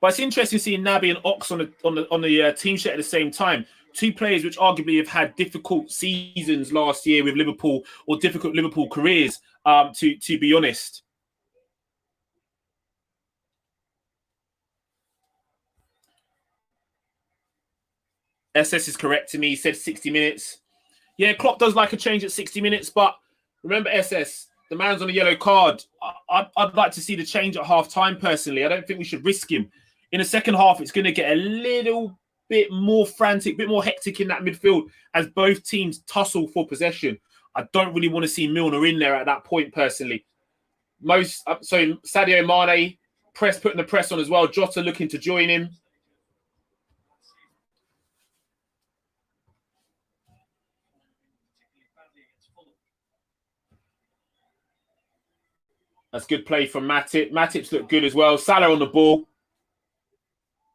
But it's interesting seeing Naby and Ox on the team sheet at the same time. Two players which arguably have had difficult seasons last year with Liverpool, or difficult Liverpool careers, to be honest. SS is correcting me. He said 60 minutes. Yeah, Klopp does like a change at 60 minutes, but remember, SS, the man's on a yellow card. I'd like to see the change at half-time, personally. I don't think we should risk him. In the second half, it's going to get a little bit more frantic, a bit more hectic in that midfield as both teams tussle for possession. I don't really want to see Milner in there at that point, personally. So Sadio Mane, putting the press on as well. Jota looking to join him. That's good play from Matip. Matip's looked good as well. Salah on the ball.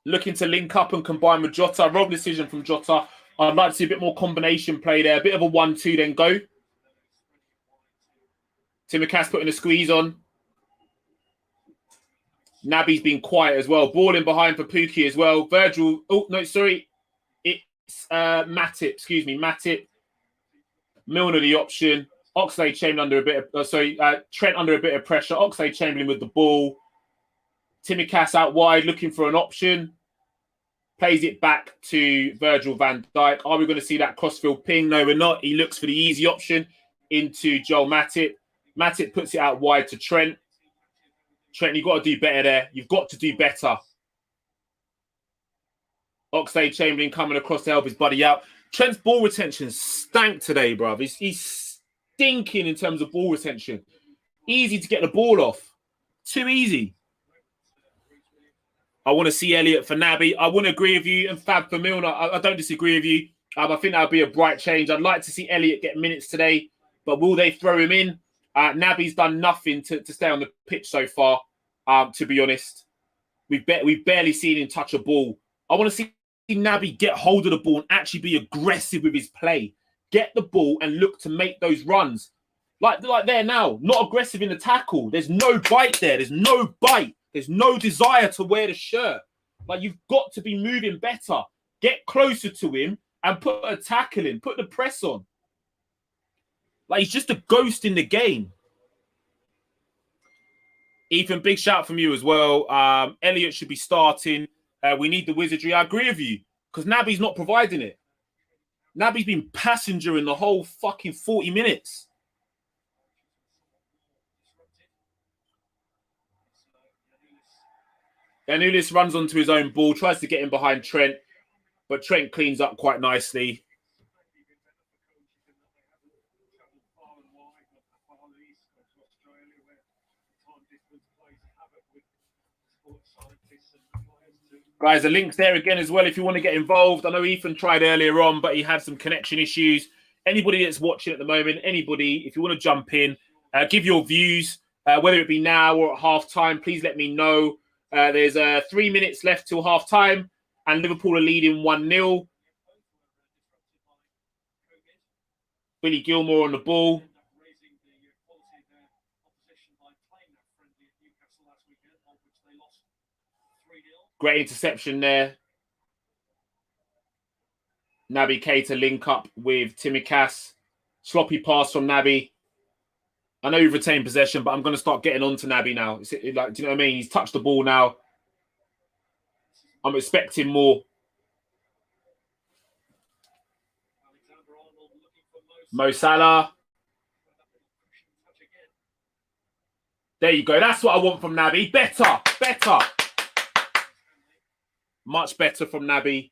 Looking to link up and combine with Jota. Wrong decision from Jota. I'd like to see a bit more combination play there. A bit of a 1-2 then go. Tsimikas putting a squeeze on. Naby's been quiet as well. Ball in behind for Pukki as well. Virgil. Oh, no, sorry. It's Matip. Excuse me. Matip. Milner the option. Oxlade-Chamberlain under a bit of... Trent under a bit of pressure. Oxlade-Chamberlain with the ball. Tsimikas out wide, looking for an option. Plays it back to Virgil van Dijk. Are we going to see that crossfield ping? No, we're not. He looks for the easy option into Joel Matip. Matip puts it out wide to Trent. Trent, you've got to do better there. You've got to do better. Oxlade-Chamberlain coming across to help his buddy out. Trent's ball retention stank today, bruv. He's stinking in terms of ball retention. Easy to get the ball off. Too easy. I want to see Elliott for Naby. I wouldn't agree with you. And Fab for Milner, I don't disagree with you. I think that would be a bright change. I'd like to see Elliott get minutes today, but will they throw him in? Naby's done nothing to stay on the pitch so far, to be honest. We've barely seen him touch a ball. I want to see Naby get hold of the ball and actually be aggressive with his play. Get the ball and look to make those runs. Like there now, not aggressive in the tackle. There's no bite there. There's no bite. There's no desire to wear the shirt. Like, you've got to be moving better. Get closer to him and put a tackle in. Put the press on. Like, he's just a ghost in the game. Ethan, big shout from you as well. Elliott should be starting. We need the wizardry. I agree with you, because Naby's not providing it. Naby's been passenger in the whole fucking 40 minutes. Anulis runs onto his own ball, tries to get in behind Trent, but Trent cleans up quite nicely. Guys, the link's there again as well if you want to get involved. I know Ethan tried earlier on, but he had some connection issues. Anybody that's watching at the moment, anybody, if you want to jump in, give your views, whether it be now or at half-time, please let me know. There's 3 minutes left till half-time, and Liverpool are leading 1-0. Billy Gilmore on the ball. Great interception there. Naby Keita link up with Tsimikas. Sloppy pass from Naby. I know you've retained possession, but I'm going to start getting on to Naby now. Do you know what I mean? He's touched the ball now. I'm expecting more. Mo Salah. There you go. That's what I want from Naby. Better. Much better from Naby.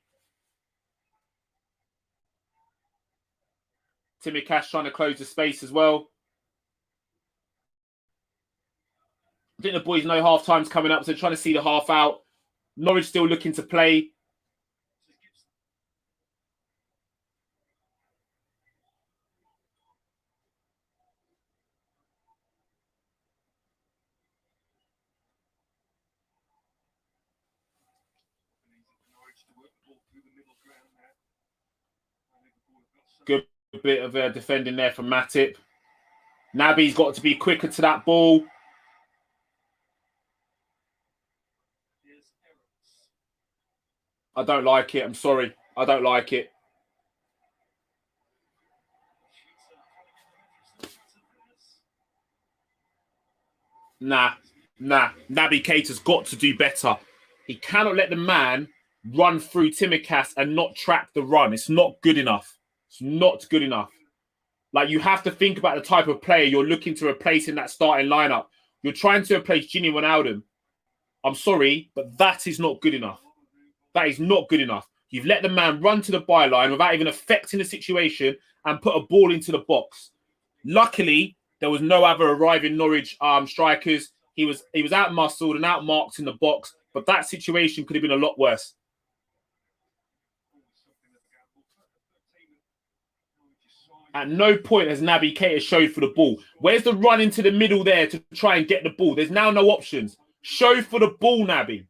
Tsimikas trying to close the space as well. I think the boys know half-time's coming up, so they're trying to see the half out. Norwich still looking to play. Good bit of defending there from Matip. Naby's got to be quicker to that ball. I don't like it. I'm sorry. I don't like it. Nah. Naby Keita's got to do better. He cannot let the man run through Tsimikas and not track the run. It's not good enough. It's not good enough. Like, you have to think about the type of player you're looking to replace in that starting lineup. You're trying to replace Gini Wijnaldum. I'm sorry, but that is not good enough. That is not good enough. You've let the man run to the byline without even affecting the situation and put a ball into the box. Luckily, there was no other arriving Norwich strikers. He was out-muscled and out-marked in the box, but that situation could have been a lot worse. At no point has Naby Keita showed for the ball. Where's the run into the middle there to try and get the ball? There's now no options. Show for the ball, Naby.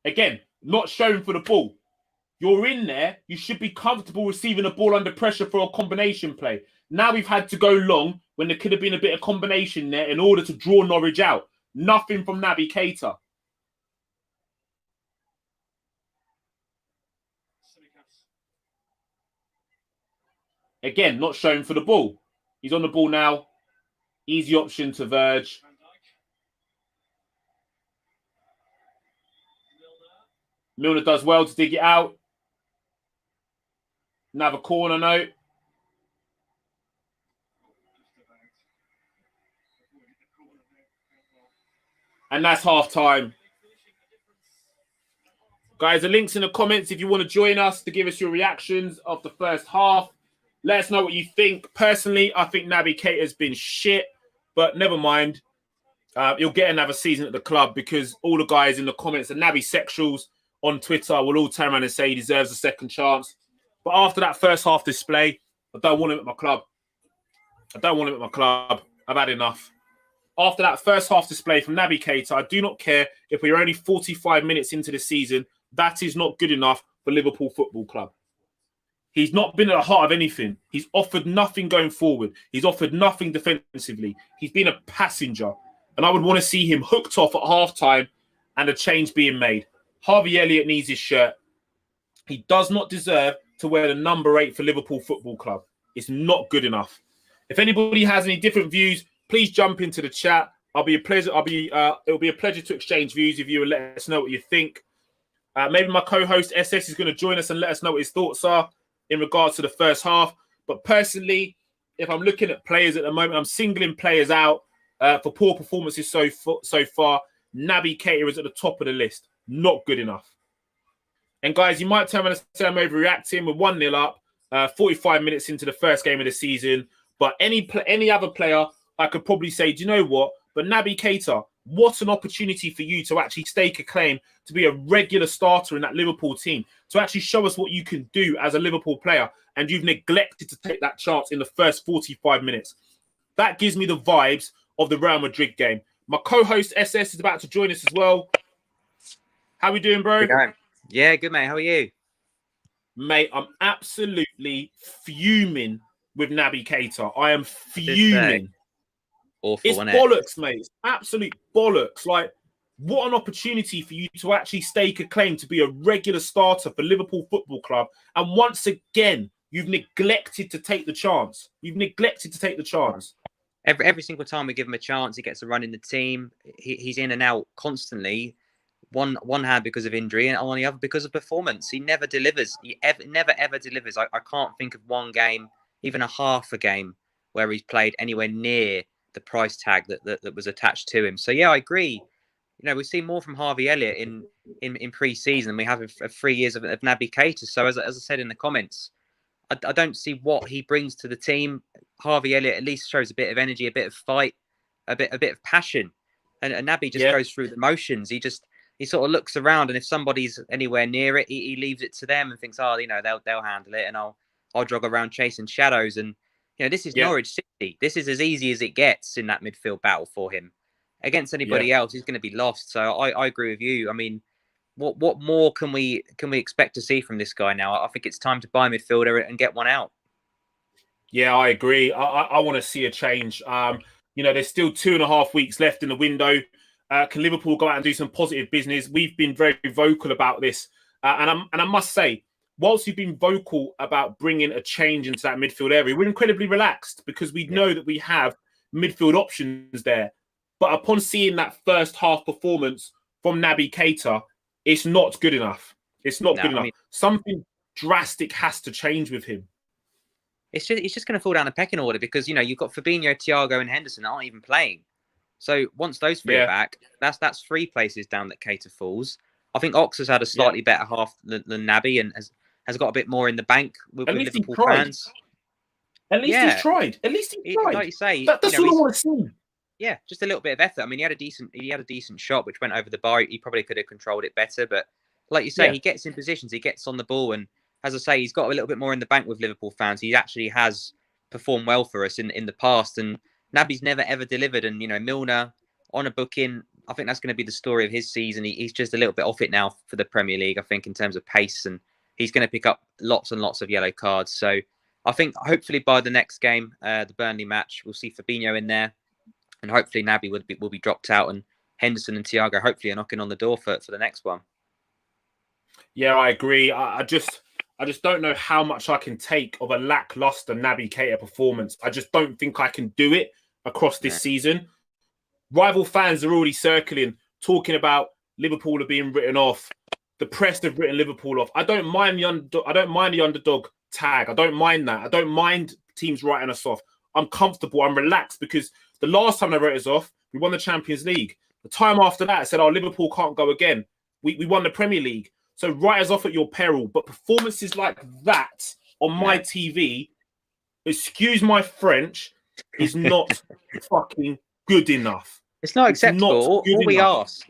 Again, not showing for the ball. You're in there. You should be comfortable receiving the ball under pressure for a combination play. Now we've had to go long when there could have been a bit of combination there in order to draw Norwich out. Nothing from Naby Keita. Again, not showing for the ball. He's on the ball now. Easy option to Verge. Milner does well to dig it out. Another corner note. And that's half time. Guys, the link's in the comments if you want to join us to give us your reactions of the first half. Let us know what you think. Personally, I think Naby Keita has been shit, but never mind. He'll get another season at the club because all the guys in the comments, the Naby sexuals on Twitter, will all turn around and say he deserves a second chance. But after that first half display, I don't want him at my club. I've had enough. After that first half display from Naby Keita, I do not care if we're only 45 minutes into the season. That is not good enough for Liverpool Football Club. He's not been at the heart of anything. He's offered nothing going forward. He's offered nothing defensively. He's been a passenger. And I would want to see him hooked off at halftime and a change being made. Harvey Elliott needs his shirt. He does not deserve to wear the number 8 for Liverpool Football Club. It's not good enough. If anybody has any different views, please jump into the chat. It'll be a pleasure to exchange views with you and let us know what you think. Maybe my co-host SS is going to join us and let us know what his thoughts are in regards to the first half. But personally, if I'm looking at players at the moment, I'm singling players out for poor performances so far. Naby Keita is at the top of the list. Not good enough. And guys, you might tell me and say I'm overreacting. We're 1-0 up, 45 minutes into the first game of the season. But any other player, I could probably say, do you know what? But Naby Keita, what an opportunity for you to actually stake a claim to be a regular starter in that Liverpool team, to actually show us what you can do as a Liverpool player. And you've neglected to take that chance in the first 45 minutes. That gives me the vibes of the Real Madrid game. My co-host SS is about to join us as well. How we doing, bro? Yeah, good, mate. How are you? Mate, I'm absolutely fuming with Naby Keita. I am fuming. Awful, it's bollocks, mate. It's absolute bollocks. Like, what an opportunity for you to actually stake a claim to be a regular starter for Liverpool Football Club. And once again, you've neglected to take the chance. Every single time we give him a chance, he gets a run in the team. He's in and out constantly. One hand because of injury and on the other because of performance. He never delivers. He never ever delivers. I can't think of one game, even a half a game, where he's played anywhere near the price tag that was attached to him. So yeah, I agree. You know, we've seen more from Harvey Elliott in pre-season than we have of 3 years of Naby Keita. So as I said in the comments, I don't see what he brings to the team. Harvey Elliott at least shows a bit of energy, a bit of fight, a bit of passion, and Naby just goes through the motions. He sort of looks around, and if somebody's anywhere near it, he leaves it to them and thinks, oh, you know, they'll handle it, and I'll jog around chasing shadows. And you know, this is Norwich City. This is as easy as it gets in that midfield battle for him. Against anybody else, he's going to be lost. So I agree with you. I mean, what more can we expect to see from this guy now? I think it's time to buy a midfielder and get one out. Yeah, I agree. I want to see a change. You know, there's still 2.5 weeks left in the window. Can Liverpool go out and do some positive business? We've been very vocal about this. And I must say, whilst we've been vocal about bringing a change into that midfield area, we're incredibly relaxed because we know that we have midfield options there. But upon seeing that first half performance from Naby Keita, it's not good enough. It's not good enough. Something drastic has to change with him. It's just going to fall down the pecking order because, you know, you've got Fabinho, Thiago and Henderson aren't even playing. So once those three are back, that's 3 places down that Keita falls. I think Ox has had a slightly better half than Naby and has got a bit more in the bank with Liverpool fans. At least he's tried. At least he tried. Like you say, that's all I want to see. Yeah, just a little bit of effort. I mean, he had a decent shot which went over the bar. He probably could have controlled it better, but like you say, he gets in positions, he gets on the ball, and as I say, he's got a little bit more in the bank with Liverpool fans. He actually has performed well for us in the past, and Naby's never ever delivered. And you know, Milner on a booking, I think that's going to be the story of his season. He's just a little bit off it now for the Premier League, I think, in terms of pace, and he's going to pick up lots and lots of yellow cards. So I think hopefully by the next game, the Burnley match, we'll see Fabinho in there, and hopefully Naby will be dropped out, and Henderson and Thiago hopefully are knocking on the door for the next one. Yeah, I agree. I just don't know how much I can take of a lackluster Naby Keita performance. I just don't think I can do it across this season. Rival fans are already circling, talking about Liverpool are being written off. The press have written Liverpool off. I don't mind the underdog tag. I don't mind that. I don't mind teams writing us off. I'm comfortable. I'm relaxed because the last time they wrote us off, we won the Champions League. The time after that, I said, "Oh, Liverpool can't go again." We won the Premier League. So write us off at your peril. But performances like that on my TV, excuse my French, is not fucking good enough. It's not acceptable. All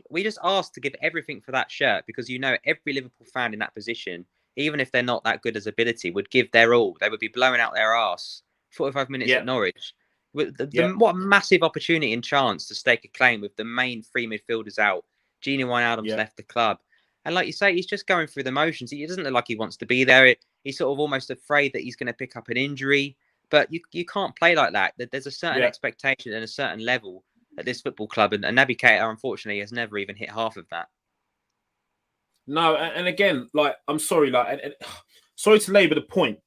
we just ask to give everything for that shirt because, you know, every Liverpool fan in that position, even if they're not that good as ability, would give their all. They would be blowing out their arse 45 minutes at Norwich. What a massive opportunity and chance to stake a claim with the main 3 midfielders out. Gini Wijnaldum's left the club. And like you say, he's just going through the motions. He doesn't look like he wants to be there. He's sort of almost afraid that he's going to pick up an injury. But you can't play like that. There's a certain expectation and a certain level at this football club. And Naby Keita, unfortunately, has never even hit half of that. No, and again, like, I'm sorry, like, and sorry to labour the point.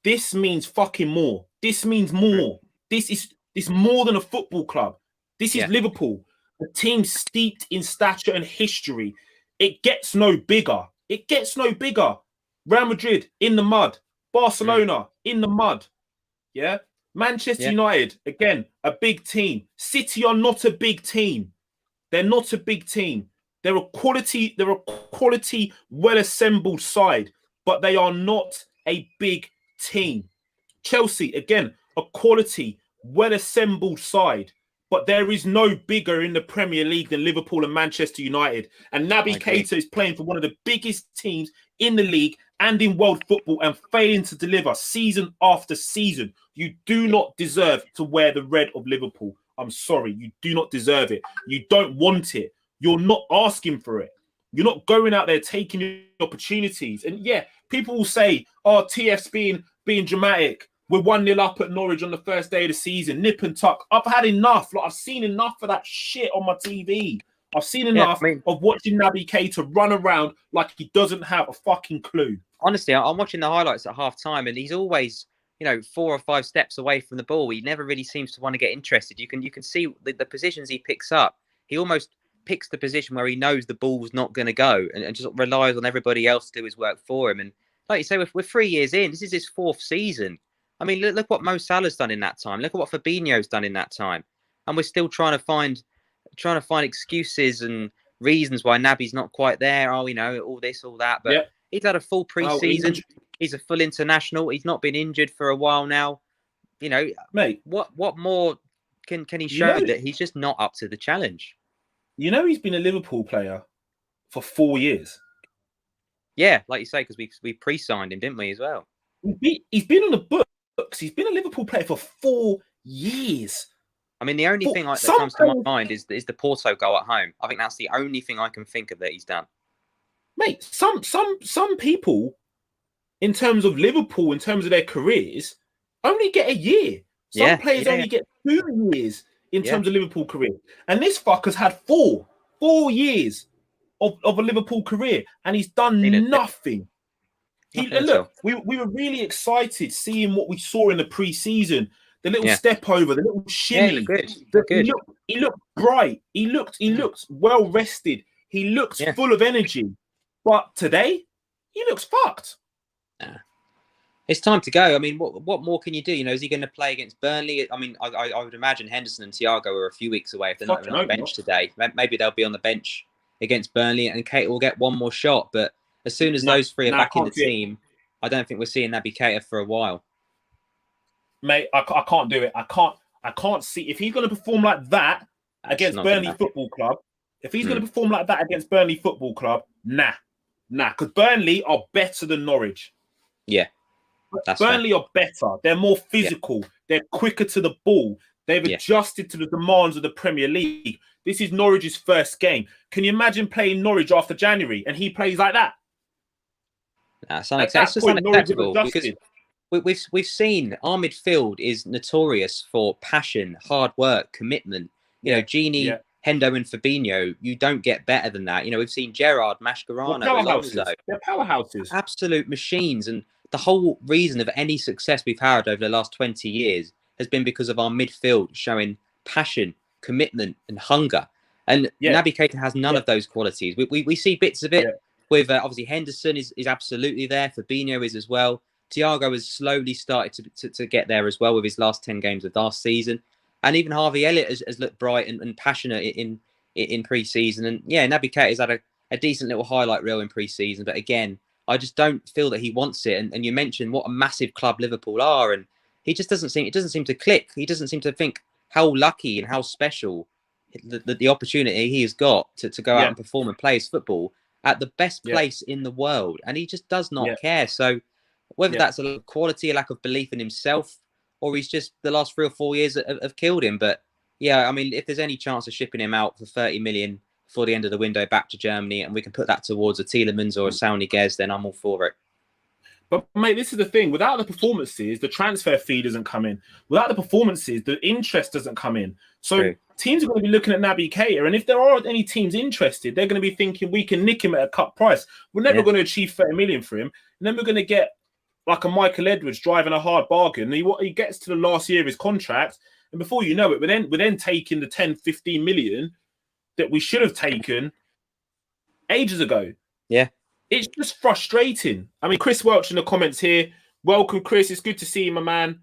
This means fucking more. This means more. This is more than a football club. This is Liverpool, a team steeped in stature and history. It gets no bigger. It gets no bigger. Real Madrid in the mud. Barcelona in the mud. Yeah. Manchester United, again, a big team. City are not a big team. They're not a big team. They're a quality, well-assembled side, but they are not a big team. Chelsea, again, a quality, well-assembled side, but there is no bigger in the Premier League than Liverpool and Manchester United. And Naby Keita is playing for one of the biggest teams in the league and in world football and failing to deliver season after season. You do not deserve to wear the red of Liverpool. I'm sorry, you do not deserve it. You don't want it. You're not asking for it. You're not going out there taking opportunities. And yeah, people will say, "Oh, TF's being dramatic. We're 1-0 up at Norwich on the first day of the season. Nip and tuck." I've had enough. Like, I've seen enough of that shit on my TV. I've seen enough of watching Naby Keita run around like he doesn't have a fucking clue. Honestly, I'm watching the highlights at half time, and he's always, 4 or 5 steps away from the ball. He never really seems to want to get interested. You can see the positions he picks up. He almost picks the position where he knows the ball's not going to go and just relies on everybody else to do his work for him. And like you say, we're 3 years in. This is his 4th season. I mean, look what Mo Salah's done in that time. Look at what Fabinho's done in that time. And we're still trying to find excuses and reasons why Naby's not quite there. Oh, all this, all that. But he's had a full pre-season. He's a full international. He's not been injured for a while now. Mate, what more can he show that he's just not up to the challenge? He's been a Liverpool player for 4 years. Yeah, like you say, because we pre-signed him, didn't we, as well? He's been on the books. He's been a Liverpool player for 4 years. I mean, the only thing that comes to my mind is the Porto goal at home. I think that's the only thing I can think of that he's done. Mate, some people, in terms of Liverpool, in terms of their careers, only get a year. Some players only get 2 years in terms of Liverpool career. And this fucker's had 4 years of a Liverpool career, and he's done nothing. Look, we were really excited seeing what we saw in the pre-season. The little step over, the little shimmy. He looked bright. He looked well rested. He looks full of energy. But today, he looks fucked. It's time to go. I mean, what more can you do? You know, is he going to play against Burnley? I mean, I would imagine Henderson and Thiago are a few weeks away if they're not even on the bench today. Maybe they'll be on the bench against Burnley, and Keita will get one more shot. But as soon as those three are back in the team, I don't think we're seeing Naby Keita for a while. Mate, I can't do it. I can't see if he's going to perform like that against Burnley Football Club. If he's going to perform like that against Burnley Football Club, nah, because Burnley are better than Norwich. Yeah. Burnley are better. They're more physical. They're quicker to the ball. They've adjusted to the demands of the Premier League. This is Norwich's first game. Can you imagine playing Norwich after January and he plays like that? That's unacceptable because we've seen our midfield is notorious for passion, hard work, commitment. You know, Gini, Hendo, and Fabinho. You don't get better than that. You know, we've seen Gerrard, Mascherano, Alonso. They're powerhouses. Absolute machines. And the whole reason of any success we've had over the last 20 years has been because of our midfield showing passion, commitment, and hunger. And Naby Keita has none of those qualities. We see bits of it with obviously Henderson is absolutely there. Fabinho is as well. Thiago has slowly started to get there as well with his last 10 games of last season. And even Harvey Elliott has looked bright and passionate in pre-season. And Naby Keita has had a decent little highlight reel in pre-season. But again, I just don't feel that he wants it. And you mentioned what a massive club Liverpool are. And it doesn't seem to click. He doesn't seem to think how lucky and how special the opportunity he has got to go out and perform and play his football at the best place in the world. And he just does not care. So whether that's a lack of quality, a lack of belief in himself, or he's just the last 3 or 4 years have killed him. But I mean, if there's any chance of shipping him out for 30 million before the end of the window back to Germany, and we can put that towards a Tielemans or a Saúl Ñíguez, then I'm all for it. But mate, this is the thing. Without the performances, the transfer fee doesn't come in. Without the performances, the interest doesn't come in. So teams are going to be looking at Naby Keita, and if there aren't any teams interested, they're going to be thinking we can nick him at a cut price. We're never going to achieve 30 million for him, and then we're going to get like a Michael Edwards driving a hard bargain. He gets to the last year of his contract, and before you know it, we're then taking the 10, 15 million that we should have taken ages ago. Yeah. It's just frustrating. I mean, Chris Welch in the comments here. Welcome, Chris. It's good to see you, my man.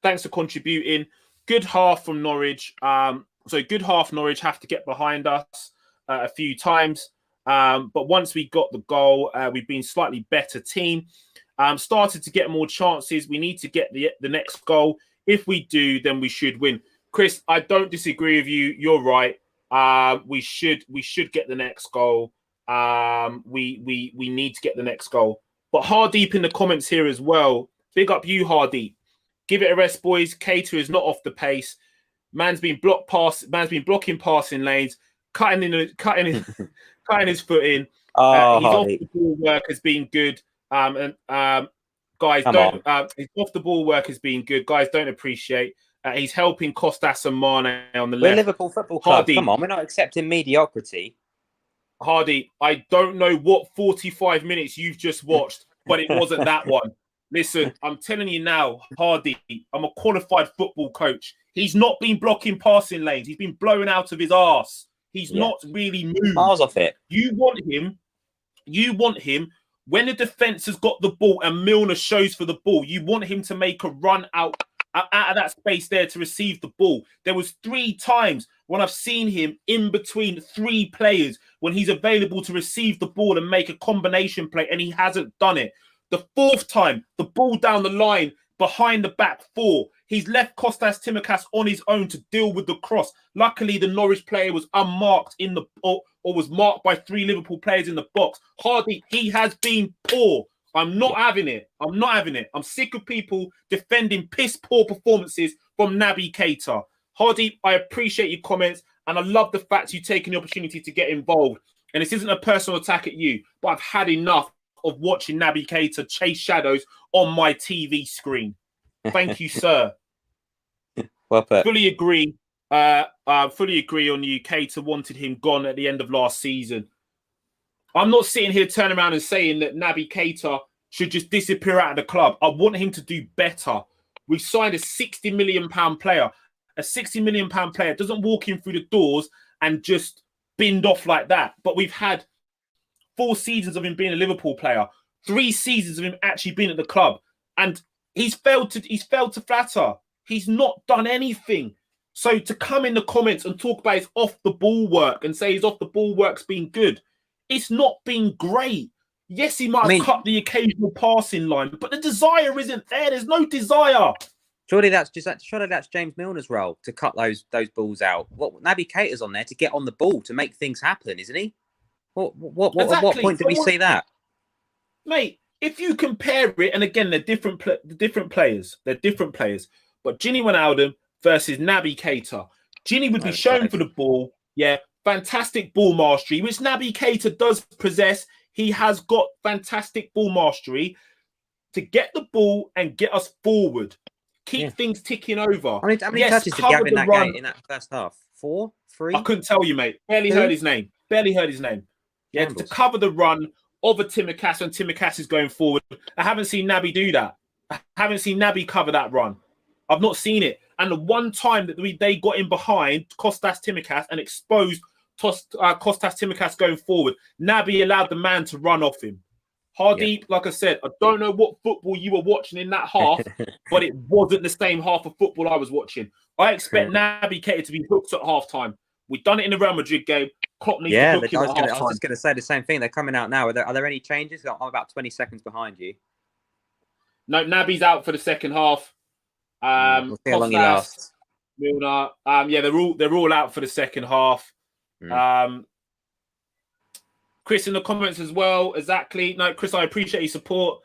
Thanks for contributing. Good half from Norwich. So good half Norwich have to get behind us a few times. But once we got the goal, we've been slightly better team. Started to get more chances. We need to get the next goal. If we do, then we should win. Chris, I don't disagree with you. You're right. We should get the next goal. We need to get the next goal. But Hardeep in the comments here as well. Big up you, Hardeep. Give it a rest, boys. Keita is not off the pace. Man's been blocking passing lanes, cutting his foot in. His off the ball work has been good. Guys, his off the ball work has been good. Guys, don't appreciate. He's helping Kostas and Mane on the left. We're Liverpool Football Club. Hardy, come on, we're not accepting mediocrity. Hardy, I don't know what 45 minutes you've just watched, but it wasn't that one. Listen, I'm telling you now, Hardy, I'm a qualified football coach. He's not been blocking passing lanes. He's been blowing out of his arse. He's not really moved. Miles off it. You want him when the defense has got the ball and Milner shows for the ball. You want him to make a run out of that space there to receive the ball. There was 3 times when I've seen him in between 3 players when he's available to receive the ball and make a combination play, and he hasn't done it. The 4th time, the ball down the line behind the back 4. He's left Kostas Tsimikas on his own to deal with the cross. Luckily, the Norwich player was unmarked or was marked by 3 Liverpool players in the box. Hardy, he has been poor. I'm not having it. I'm sick of people defending piss poor performances from Naby Keita. Hardy, I appreciate your comments, and I love the fact you've taken the opportunity to get involved. And this isn't a personal attack at you, but I've had enough of watching Naby Keita chase shadows on my TV screen. Thank you, sir. Well put. Fully agree. I fully agree on you. Keita wanted him gone at the end of last season. I'm not sitting here turning around and saying that Naby Keita should just disappear out of the club. I want him to do better. We've signed a £60 million player. A £60 million player doesn't walk in through the doors and just binned off like that. But we've had 4 seasons of him being a Liverpool player, 3 seasons of him actually being at the club, and he's failed to flatter. He's not done anything. So to come in the comments and talk about his off the ball work and say his off the ball work's been good, it's not been great. Yes, he might have cut the occasional passing line, but the desire isn't there. There's no desire. Surely that's James Milner's role to cut those balls out. What Naby Keita's on there to get on the ball to make things happen, isn't he? Exactly. At what point did we see that, mate? If you compare it, and again, they're different players. They're different players. But Gini Wijnaldum versus Naby Keita. Gini would be shown for the ball. Yeah, fantastic ball mastery, which Naby Keita does possess. He has got fantastic ball mastery to get the ball and get us forward. Keep things ticking over. How many touches did he have in that game, in that first half? 4? 3? I couldn't tell you, mate. Barely heard his name. Yeah, to cover the run of a Tsimikas when Tsimikas is going forward. I haven't seen Naby do that. I haven't seen Naby cover that run. I've not seen it. And the one time that they got in behind Kostas Tsimikas and exposed Kostas Tsimikas going forward, Naby allowed the man to run off him. Hardeep, like I said, I don't know what football you were watching in that half, but it wasn't the same half of football I was watching. I expect Naby Keita to be hooked at halftime. We've done it in the Real Madrid game. Klopp needs to hook him at halftime. I was just going to say the same thing. They're coming out now. Are there any changes? I'm about 20 seconds behind you. No, Naby's out for the second half. We'll see how long he lasts. Milner. Yeah, they're all out for the second half. Chris in the comments as well. Exactly. No, Chris, I appreciate your support.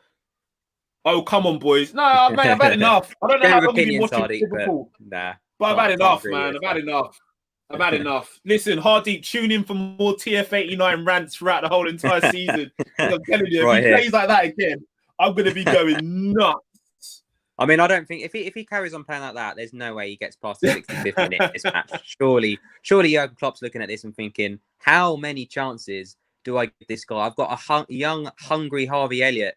Oh, come on, boys. No, mate, I've had enough. I don't know how long you've been watching Liverpool. But I've had enough, man. I've had enough. Listen, Hardeep, tune in for more TF89 rants throughout the whole entire season. I'm telling you, if he plays like that again, I'm going to be going nuts. I mean, I don't think if he carries on playing like that, there's no way he gets past the 65th minute in this match. Surely Jurgen Klopp's looking at this and thinking, how many chances do I give this guy? I've got a young, hungry Harvey Elliott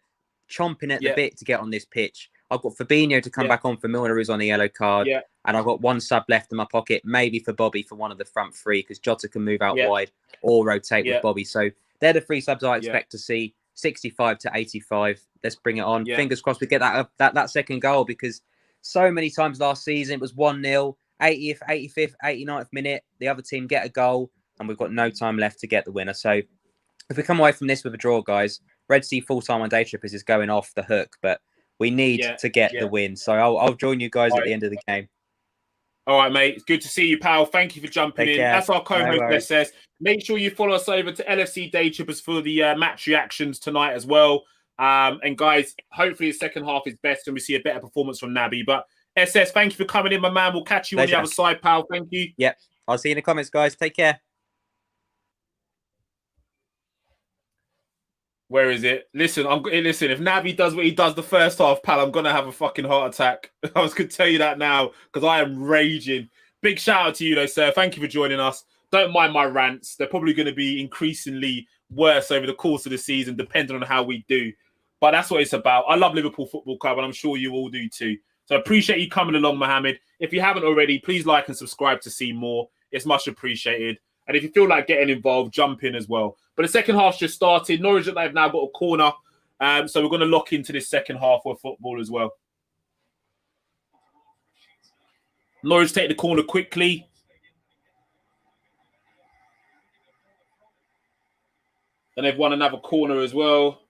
chomping at the bit to get on this pitch. I've got Fabinho to come back on for Milner, who's on the yellow card. And I've got one sub left in my pocket, maybe for Bobby for one of the front 3, because Jota can move out wide or rotate with Bobby. So they're the 3 subs I expect to see. 65 to 85. Let's bring it on. Fingers crossed we get that second goal, because so many times last season it was 1-0, 80th, 85th, 89th minute. The other team get a goal and we've got no time left to get the winner. So if we come away from this with a draw, guys, Red Sea full-time on day trippers is going off the hook, but we need to get the win. So I'll join you guys at the end of the game. All right, mate. It's good to see you, pal. Thank you for jumping in. That's our co-host, says. Make sure you follow us over to LFC Day Trippers for the match reactions tonight as well. And guys, hopefully the second half is best and we see a better performance from Naby. But SS, thank you for coming in, my man. We'll catch you on the other side, pal. Thank you. Yep. I'll see you in the comments, guys. Take care. Where is it? Listen, if Naby does what he does the first half, pal, I'm gonna have a fucking heart attack. I was gonna tell you that now because I am raging. Big shout out to you, though, sir. Thank you for joining us. Don't mind my rants. They're probably going to be increasingly worse over the course of the season, depending on how we do. But that's what it's about. I love Liverpool Football Club, and I'm sure you all do too. So I appreciate you coming along, Mohammed. If you haven't already, please like and subscribe to see more. It's much appreciated. And if you feel like getting involved, jump in as well. But the second half's just started. Norwich, they've now got a corner. So we're going to lock into this second half of football as well. Norwich take the corner quickly. And they've won another corner as well.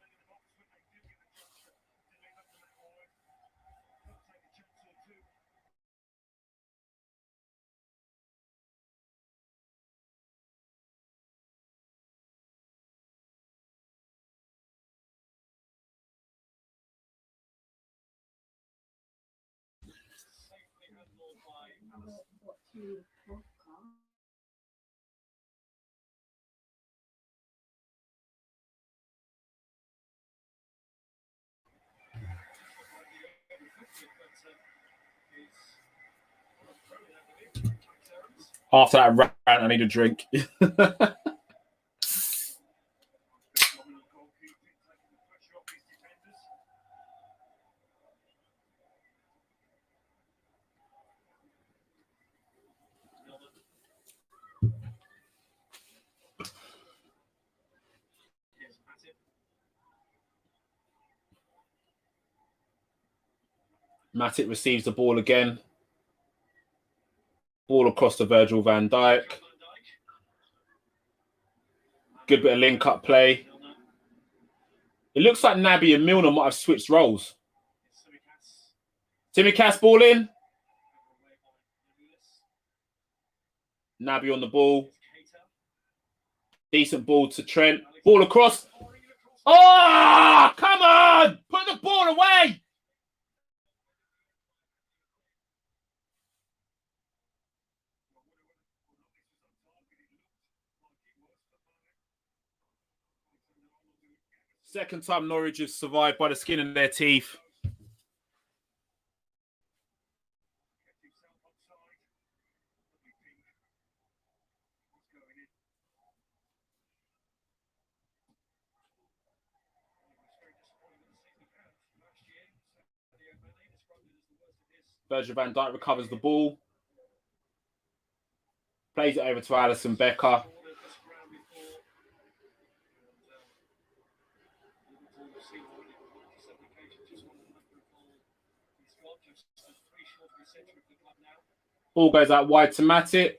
After that rant, I need a drink. Matip receives the ball again. Ball across to Virgil van Dijk. Good bit of link-up play. It looks like Naby and Milner might have switched roles. Tsimikas ball in. Naby on the ball. Decent ball to Trent. Ball across. Oh, come on! Put the ball away! Second time Norwich have survived by the skin of their teeth. Virgil van Dijk recovers the ball. Plays it over to Alisson Becker. Ball goes out wide to Matip.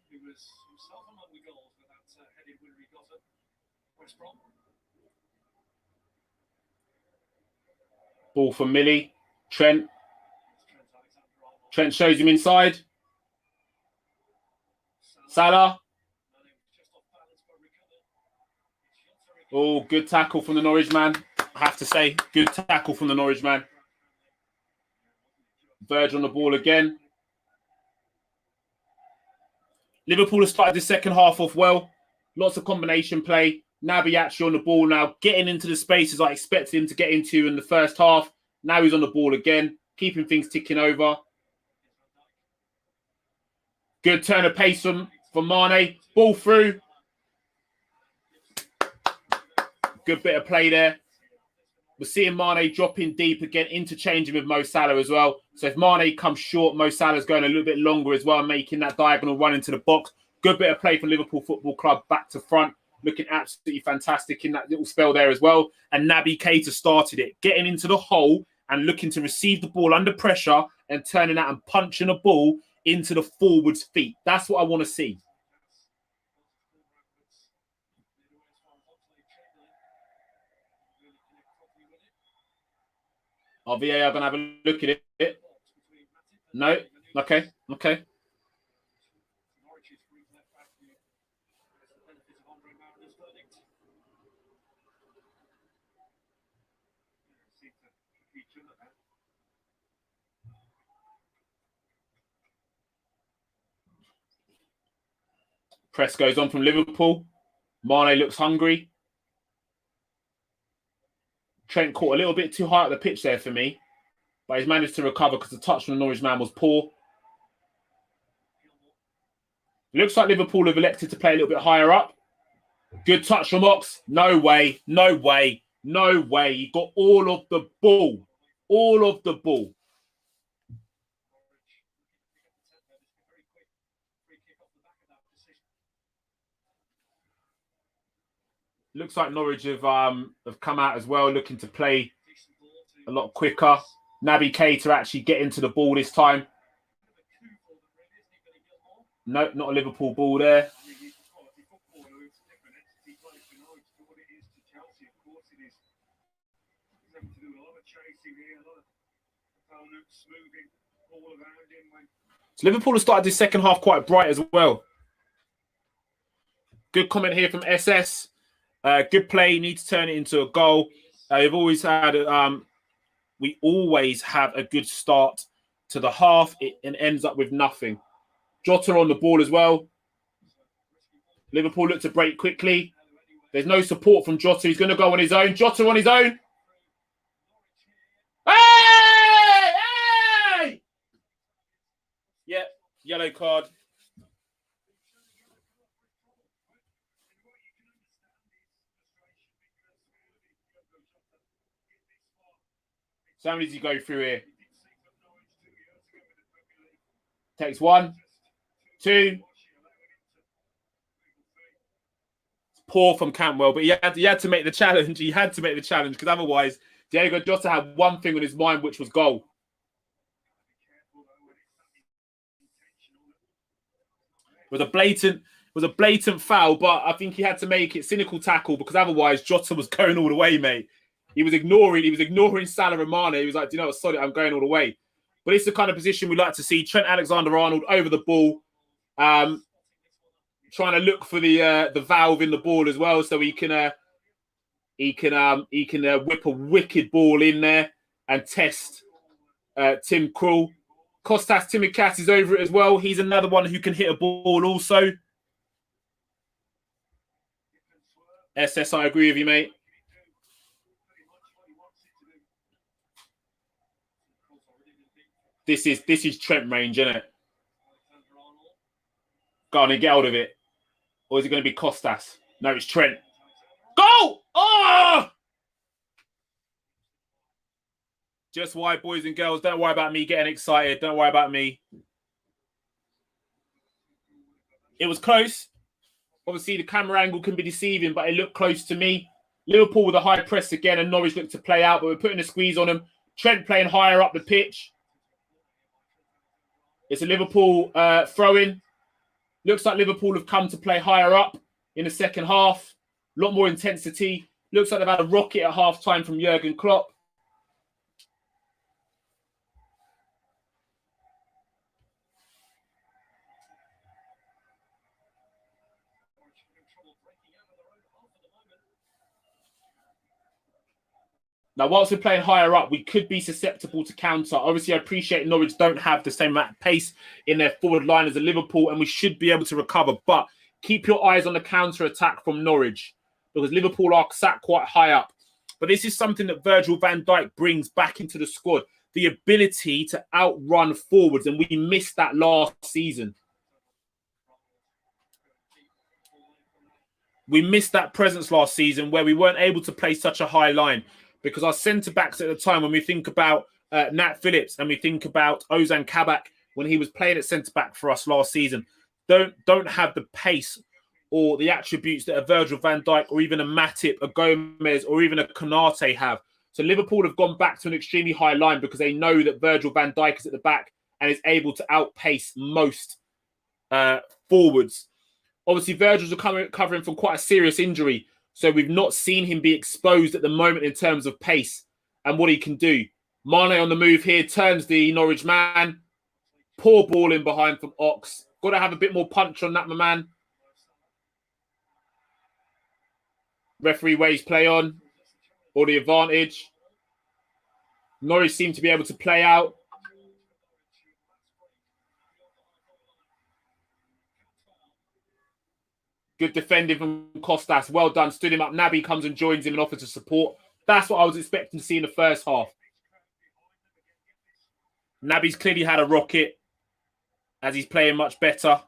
He was himself among the goals with that headed winner he got at West Brom. Ball for Millie. Trent. Trent shows him inside. Salah. Oh, good tackle from the Norwich man. I have to say, good tackle from the Norwich man. Virgil on the ball again. Liverpool has started the second half off well. Lots of combination play. Naby actually on the ball now, getting into the spaces I expected him to get into in the first half. Now he's on the ball again, keeping things ticking over. Good turn of pace from Mane. Ball through. Good bit of play there. We're seeing Mane dropping deep again, interchanging with Mo Salah as well. So if Mane comes short, Mo Salah's going a little bit longer as well, making that diagonal run into the box. Good bit of play for Liverpool Football Club, back to front. Looking absolutely fantastic in that little spell there as well. And Naby Keita started it, getting into the hole and looking to receive the ball under pressure and turning out and punching the ball into the forward's feet. That's what I want to see. Are VAR going to have a look at it? No? Okay. Press goes on from Liverpool. Mane looks hungry. Trent caught a little bit too high at the pitch there for me, but he's managed to recover because the touch from the Norwich man was poor. Looks like Liverpool have elected to play a little bit higher up. Good touch from Ox. No way. He got all of the ball. Looks like Norwich have come out as well, looking to play a lot quicker. Naby Keita actually getting to the ball this time. No, not a Liverpool ball there. So Liverpool have started this second half quite bright as well. Good comment here from SS. Good play, need to turn it into a goal. We've always had, we always have a good start to the half. It ends up with nothing. Jota on the ball as well. Liverpool look to break quickly. There's no support from Jota. He's going to go on his own. Jota on his own. Hey! Hey! Yeah, yellow card. So how many does he go through here? Takes 1, 2. Poor from Cantwell, but he had to make the challenge. He had to make the challenge because otherwise Diego Jota had one thing on his mind, which was goal. It was a blatant foul, but I think he had to make it cynical tackle because otherwise Jota was going all the way, mate. He was ignoring Salah and Mane. He was like, do you know what, sorry, I'm going all the way. But it's the kind of position we like to see. Trent Alexander-Arnold over the ball, trying to look for the valve in the ball as well, so he can whip a wicked ball in there and test Tim Krul. Kostas Tsimikas is over it as well. He's another one who can hit a ball also. SS, I agree with you, mate. This is Trent range, isn't it? Go on and get hold of it. Or is it going to be Kostas? No, it's Trent. Go! Oh! Just why, boys and girls, don't worry about me getting excited. Don't worry about me. It was close. Obviously, the camera angle can be deceiving, but it looked close to me. Liverpool with a high press again, and Norwich looked to play out, but we're putting a squeeze on them. Trent playing higher up the pitch. It's a Liverpool throw-in. Looks like Liverpool have come to play higher up in the second half. A lot more intensity. Looks like they've had a rocket at half-time from Jurgen Klopp. Now, whilst we're playing higher up, we could be susceptible to counter. Obviously, I appreciate Norwich don't have the same amount of pace in their forward line as a Liverpool, and we should be able to recover. But keep your eyes on the counter-attack from Norwich because Liverpool are sat quite high up. But this is something that Virgil van Dijk brings back into the squad, the ability to outrun forwards, and we missed that last season. We missed that presence last season where we weren't able to play such a high line. Because our centre-backs at the time, when we think about Nat Phillips and we think about Ozan Kabak, when he was playing at centre-back for us last season, don't have the pace or the attributes that a Virgil van Dijk or even a Matip, a Gomez, or even a Konate have. So Liverpool have gone back to an extremely high line because they know that Virgil van Dijk is at the back and is able to outpace most forwards. Obviously, Virgil's recovering from quite a serious injury. So we've not seen him be exposed at the moment in terms of pace and what he can do. Mane on the move here, turns the Norwich man. Poor ball in behind from Ox. Got to have a bit more punch on that, my man. Referee waves play on. Or the advantage. Norwich seem to be able to play out. Good defending from Kostas. Well done. Stood him up. Naby comes and joins him and offers to support. That's what I was expecting to see in the first half. Naby's clearly had a rocket as he's playing much better.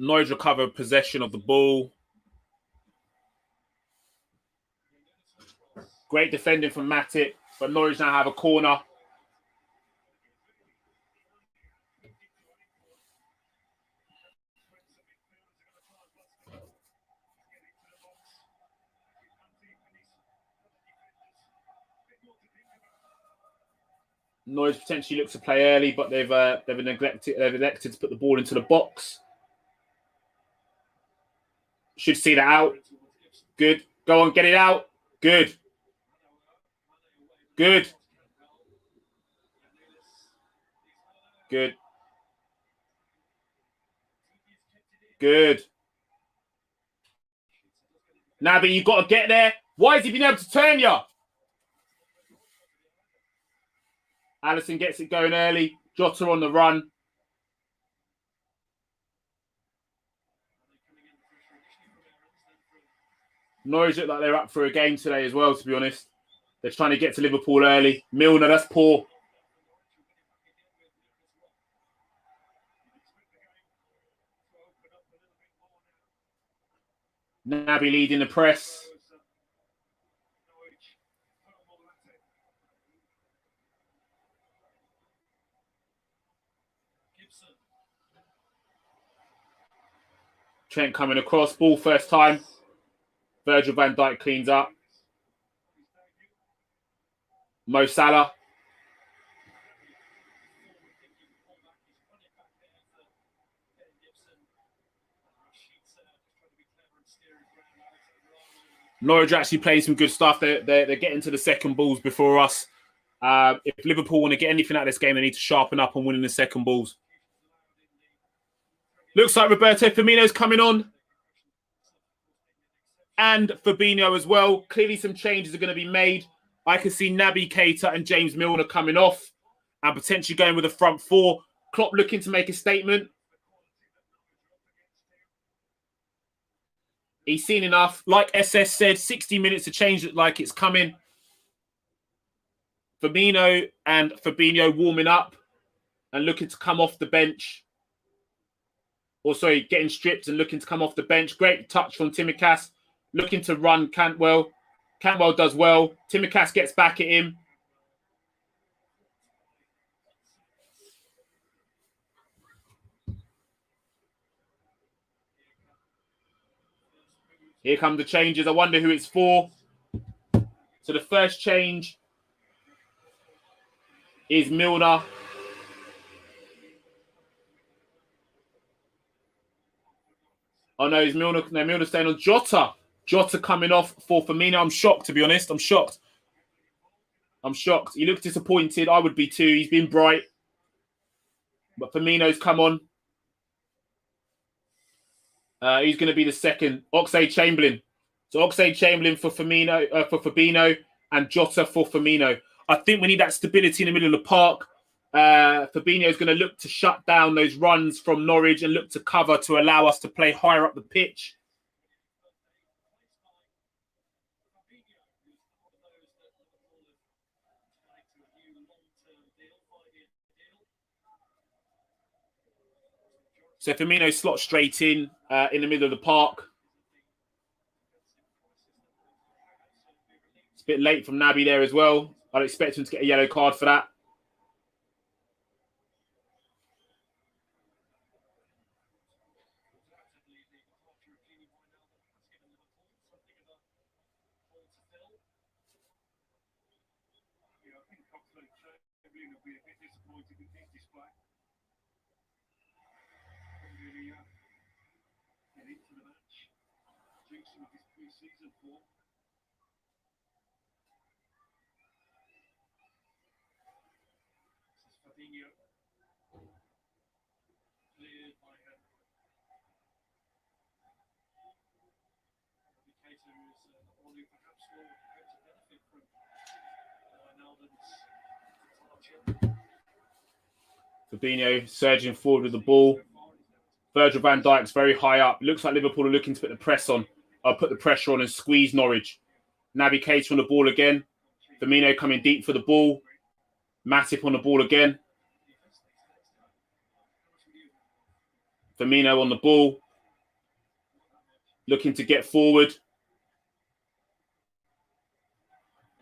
Norwich recover possession of the ball. Great defending from Matip, but Norwich now have a corner. Norwich potentially looks to play early, but they've elected to put the ball into the box. Should see that out. Good. Go on, get it out. Good. Good. Good. Good. Naby, you got to get there. Why has he been able to turn you? Allison gets it going early. Jota on the run. Norwich look like they're up for a game today as well, to be honest. They're trying to get to Liverpool early. Milner, that's poor. Naby leading the press. Trent coming across. Ball first time. Virgil van Dijk cleans up. Mo Salah. Norwich actually playing some good stuff. They're getting to the second balls before us. If Liverpool want to get anything out of this game, they need to sharpen up on winning the second balls. Looks like Roberto Firmino's coming on. And Fabinho as well. Clearly some changes are going to be made. I can see Naby Keita and James Milner coming off and potentially going with a front four. Klopp looking to make a statement. He's seen enough. Like SS said, 60 minutes to change it like it's coming. Firmino and Fabinho warming up and looking to come off the bench. Or sorry, getting stripped and looking to come off the bench. Great touch from Tsimikas. Looking to run Cantwell. Cantwell does well. Tsimikas gets back at him. Here come the changes. I wonder who it's for. So the first change is Milner. Oh no, it's Milner. No, Milner's staying on. Jota coming off for Firmino. I'm shocked, to be honest. I'm shocked. He looks disappointed. I would be too. He's been bright. But Firmino's come on. He's going to be the second. Oxlade-Chamberlain. So Oxlade-Chamberlain for Fabinho, and Jota for Firmino. I think we need that stability in the middle of the park. Fabinho is going to look to shut down those runs from Norwich and look to cover to allow us to play higher up the pitch. So Firmino slots straight in the middle of the park. It's a bit late from Naby there as well. I'd expect him to get a yellow card for that. Fabinho surging forward with the ball. Virgil van Dijk's very high up. Looks like Liverpool are looking to put the pressure on and squeeze Norwich. Naby Keita on the ball again. Firmino coming deep for the ball. Matip on the ball again. Firmino on the ball. Looking to get forward.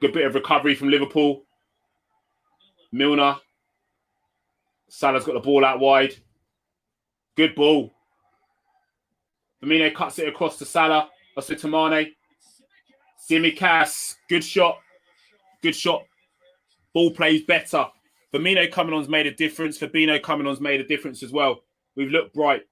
Good bit of recovery from Liverpool. Milner. Salah's got the ball out wide. Good ball. Firmino cuts it across to Salah. That's to Mane. Tsimikas. Good shot. Ball plays better. Firmino coming on's made a difference. Fabinho coming on's made a difference as well. We've looked bright.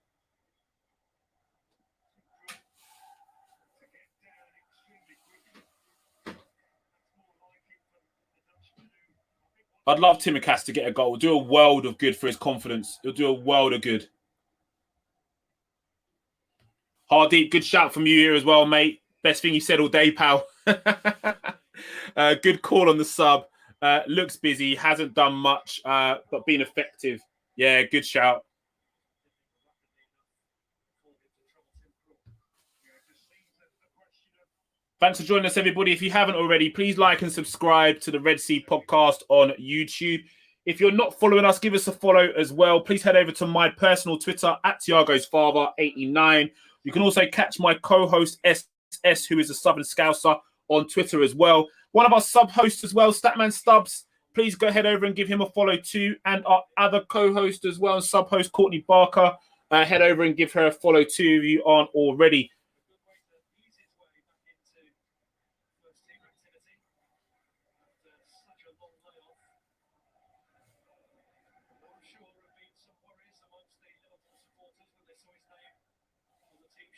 I'd love Tsimikas to get a goal. It'll do a world of good for his confidence. It'll do a world of good. Hardeep, good shout from you here as well, mate. Best thing you said all day, pal. Good call on the sub. Looks busy, hasn't done much, but been effective. Yeah, good shout. Thanks for joining us, everybody. If you haven't already, please like and subscribe to the Red Sea Podcast on YouTube. If you're not following us, give us a follow as well. Please head over to my personal Twitter at Tiago's Father 89. You can also catch my co-host SS, who is a Southern Scouser, on Twitter as well. One of our sub-hosts as well, Statman Stubbs. Please go head over and give him a follow too. And our other co-host as well, sub-host Courtney Barker. Head over and give her a follow too if you aren't already.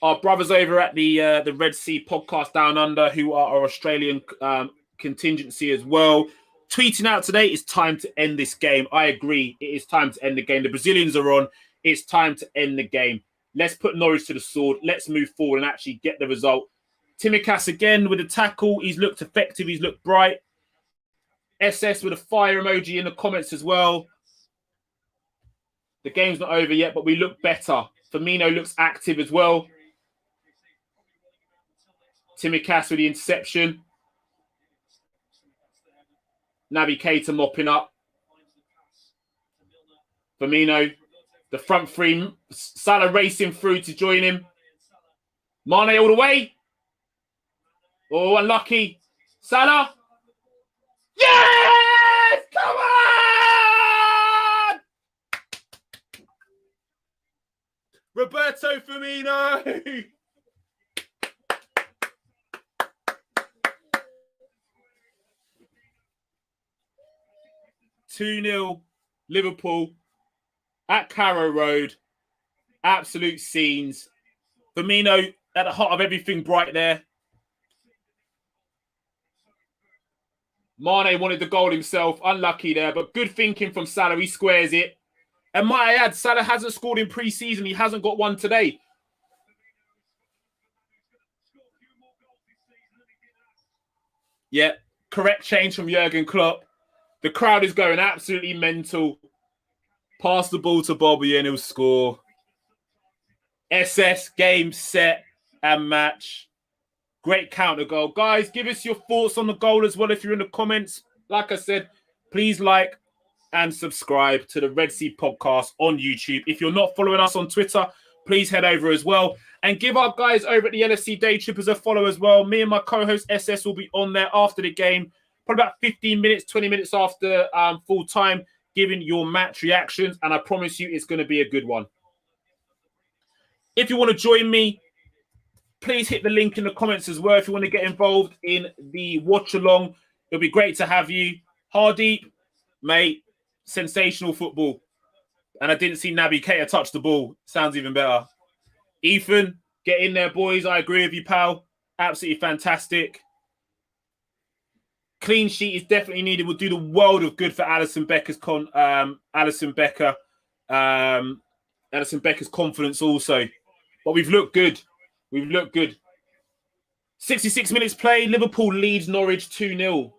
Our brothers over at the Red Sea Podcast Down Under, who are our Australian contingency as well, tweeting out today, it's time to end this game. I agree. It is time to end the game. The Brazilians are on. It's time to end the game. Let's put Norwich to the sword. Let's move forward and actually get the result. Tsimikas again with a tackle. He's looked effective. He's looked bright. SS with a fire emoji in the comments as well. The game's not over yet, but we look better. Firmino looks active as well. Tsimikas with the interception. Naby Keita mopping up. Firmino, the front three. Salah racing through to join him. Mane all the way. Oh, unlucky. Salah. Yes! Come on! Roberto Firmino. 2-0 Liverpool at Carrow Road. Absolute scenes. Firmino at the heart of everything bright there. Mane wanted the goal himself. Unlucky there, but good thinking from Salah. He squares it. And might I add, Salah hasn't scored in pre-season. He hasn't got one today. Yeah, correct change from Jurgen Klopp. The crowd is going absolutely mental. Pass the ball to Bobby and he'll score. SS, game, set, and match. Great counter goal. Guys, give us your thoughts on the goal as well if you're in the comments. Like I said, please like and subscribe to the Red Sea Podcast on YouTube. If you're not following us on Twitter, please head over as well. And give our guys over at the LFC Day Trippers a follow as well. Me and my co-host SS will be on there after the game. Probably about 15 minutes, 20 minutes after full time, giving your match reactions. And I promise you it's going to be a good one. If you want to join me, please hit the link in the comments as well. If you want to get involved in the watch along, it'll be great to have you. Hardeep, mate, sensational football. And I didn't see Naby Keita touch the ball. Sounds even better. Ethan, get in there, boys. I agree with you, pal. Absolutely fantastic. Clean sheet is definitely needed. Will do the world of good for Alisson Becker's confidence also. But we've looked good. We've looked good. 66 minutes played. Liverpool leads Norwich 2-0.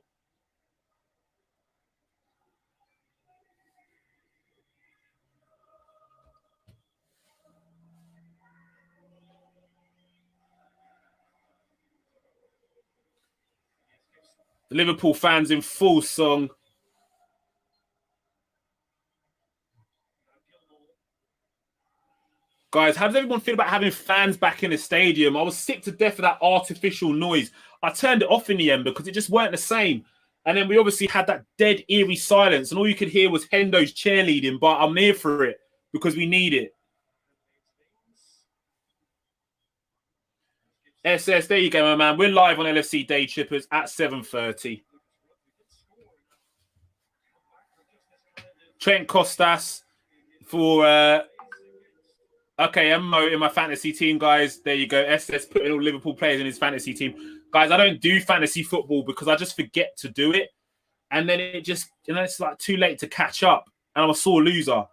The Liverpool fans in full song. Guys, how does everyone feel about having fans back in the stadium? I was sick to death of that artificial noise. I turned it off in the end because it just weren't the same. And then we obviously had that dead, eerie silence. And all you could hear was Hendo's cheerleading. But I'm here for it because we need it. SS, there you go, my man. We're live on LFC Day Trippers at 7:30. Trent Costas for okay, Mo in my fantasy team, guys. There you go. SS putting all Liverpool players in his fantasy team. Guys, I don't do fantasy football because I just forget to do it. And then it just, it's like too late to catch up. And I'm a sore loser.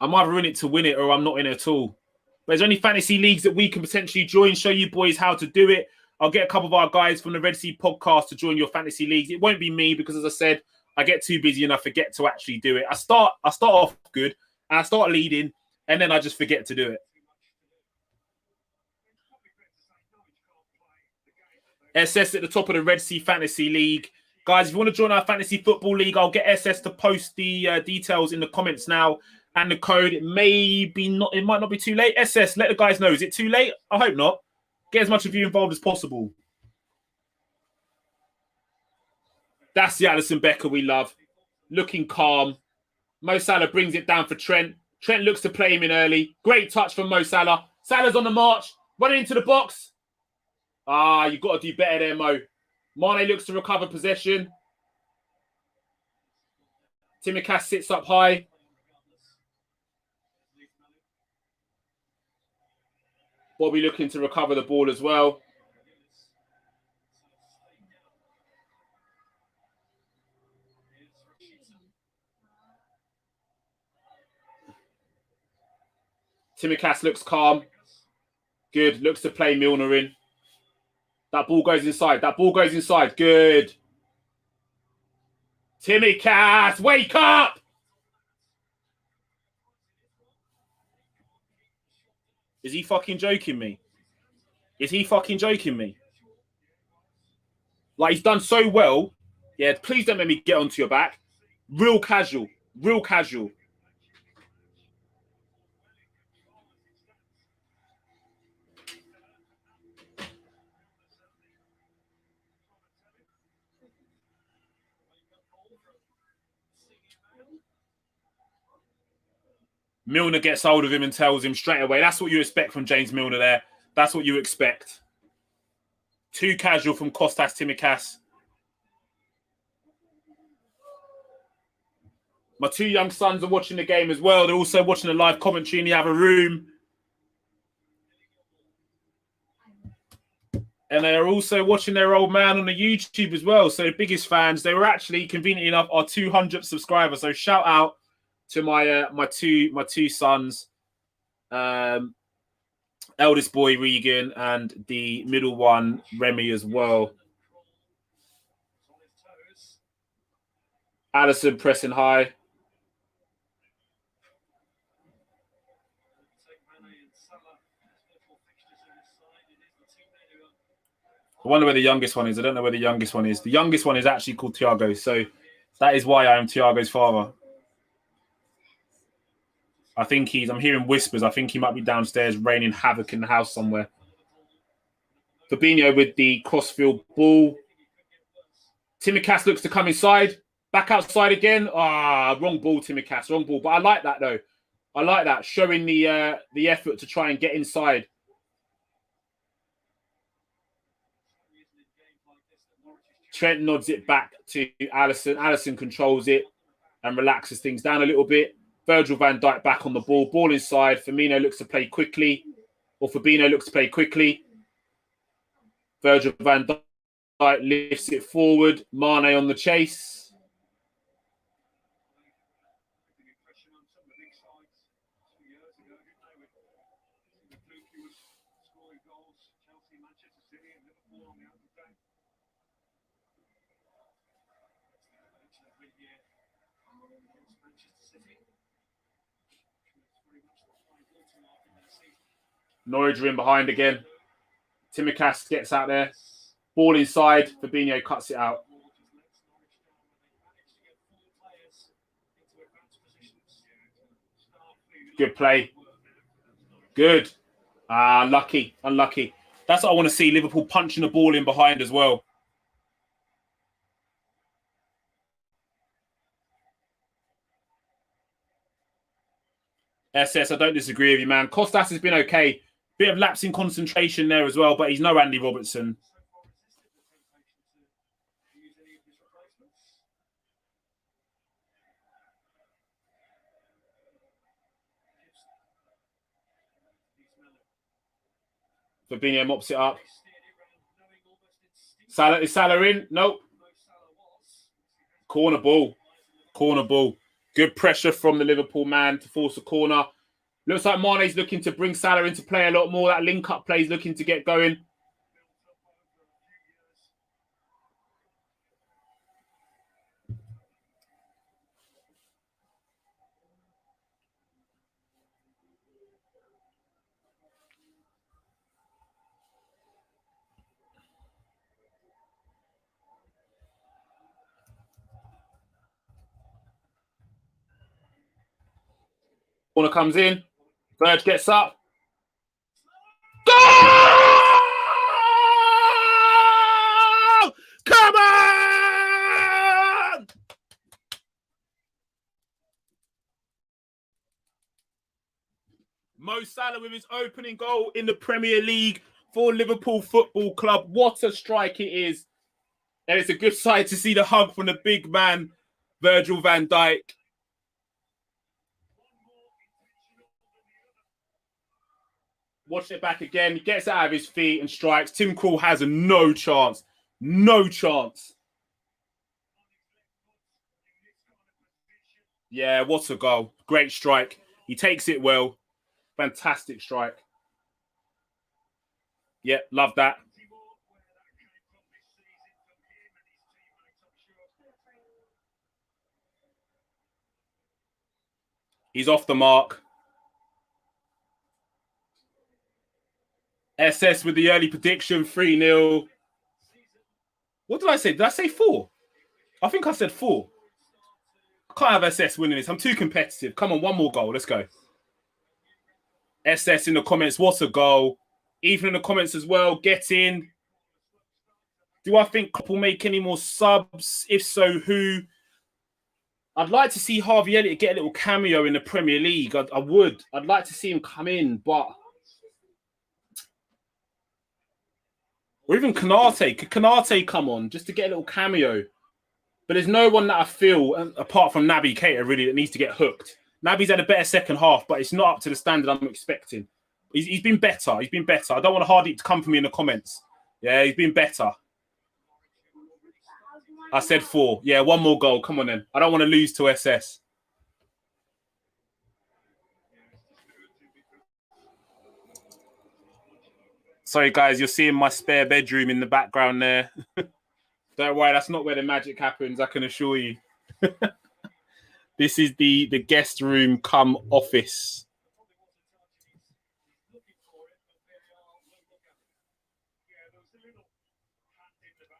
I'm either in it to win it or I'm not in it at all. But there's only fantasy leagues that we can potentially join, show you boys how to do it. I'll get a couple of our guys from the Red Sea podcast to join your fantasy leagues. It won't be me because, as I said, I get too busy and I forget to actually do it. I start off good and I start leading and then I just forget to do it. SS at the top of the Red Sea Fantasy League. Guys, if you want to join our Fantasy Football League, I'll get SS to post the details in the comments now and the code. It might not be too late. SS, let the guys know. Is it too late? I hope not. Get as much of you involved as possible. That's the Alisson Becker we love. Looking calm. Mo Salah brings it down for Trent. Trent looks to play him in early. Great touch from Mo Salah. Salah's on the march. Running into the box. You've got to do better there, Mo. Mane looks to recover possession. Tsimikas sits up high. Bobby looking to recover the ball as well. Tsimikas looks calm. Good. Looks to play Milner in. That ball goes inside. That ball goes inside. Good. Tsimikas, wake up! Is he fucking joking me? Is he fucking joking me? Like, he's done so well. Yeah, please don't let me get onto your back. Real casual. Real casual. Milner gets hold of him and tells him straight away. That's what you expect from James Milner there. That's what you expect. Too casual from Kostas Tsimikas. My two young sons are watching the game as well. They're also watching the live commentary in the other room. And they are also watching their old man on the YouTube as well. So biggest fans. They were actually, conveniently enough, our 200th subscriber. So shout out to my two sons, eldest boy Regan and the middle one Remy as well. Alisson pressing high. I wonder where the youngest one is. I don't know where the youngest one is. The youngest one is actually called Thiago. So that is why I am Thiago's father. I think I'm hearing whispers. I think he might be downstairs raining havoc in the house somewhere. Fabinho with the crossfield ball. Tsimikas looks to come inside. Back outside again. Wrong ball, Tsimikas. Wrong ball. But I like that, though. I like that. Showing the effort to try and get inside. Trent nods it back to Alisson. Alisson controls it and relaxes things down a little bit. Virgil van Dijk back on the ball. Ball inside. Firmino looks to play quickly. Or Fabinho looks to play quickly. Virgil van Dijk lifts it forward. Mane on the chase. Norwich are in behind again. Tsimikas gets out there. Ball inside. Fabinho cuts it out. Good play. Good. Unlucky. That's what I want to see. Liverpool punching the ball in behind as well. SS, I don't disagree with you, man. Kostas has been okay. Bit of lapse in concentration there as well, but he's no Andy Robertson. Fabinho mops it up. Salah, is Salah in? Nope. Corner ball. Corner ball. Good pressure from the Liverpool man to force a corner. Looks like Mane's looking to bring Salah into play a lot more. That link-up play is looking to get going. Corner comes in. Verge gets up. Goal! Come on! Mo Salah with his opening goal in the Premier League for Liverpool Football Club. What a strike it is. And it's a good sight to see the hug from the big man, Virgil van Dijk. Watch it back again. He gets out of his feet and strikes. Tim Krul has no chance. No chance. Yeah, what a goal. Great strike. He takes it well. Fantastic strike. Yeah, love that. He's off the mark. SS with the early prediction, 3-0. What did I say? Did I say 4? I think I said 4. I can't have SS winning this. I'm too competitive. Come on, one more goal. Let's go. SS in the comments. What a goal. Even in the comments as well. Get in. Do I think Klopp will make any more subs? If so, who? I'd like to see Harvey Elliott get a little cameo in the Premier League. I would. I'd like to see him come in, but... Or even Kanate. Could Kanate come on just to get a little cameo? But there's no one that I feel, apart from Naby Keita, really, that needs to get hooked. Naby's had a better second half, but it's not up to the standard I'm expecting. He's been better. He's been better. I don't want Hardy to come for me in the comments. Yeah, he's been better. I said 4. Yeah, one more goal. Come on then. I don't want to lose to SS. Sorry, guys. You're seeing my spare bedroom in the background there. Don't worry. That's not where the magic happens, I can assure you. This is the guest room come office.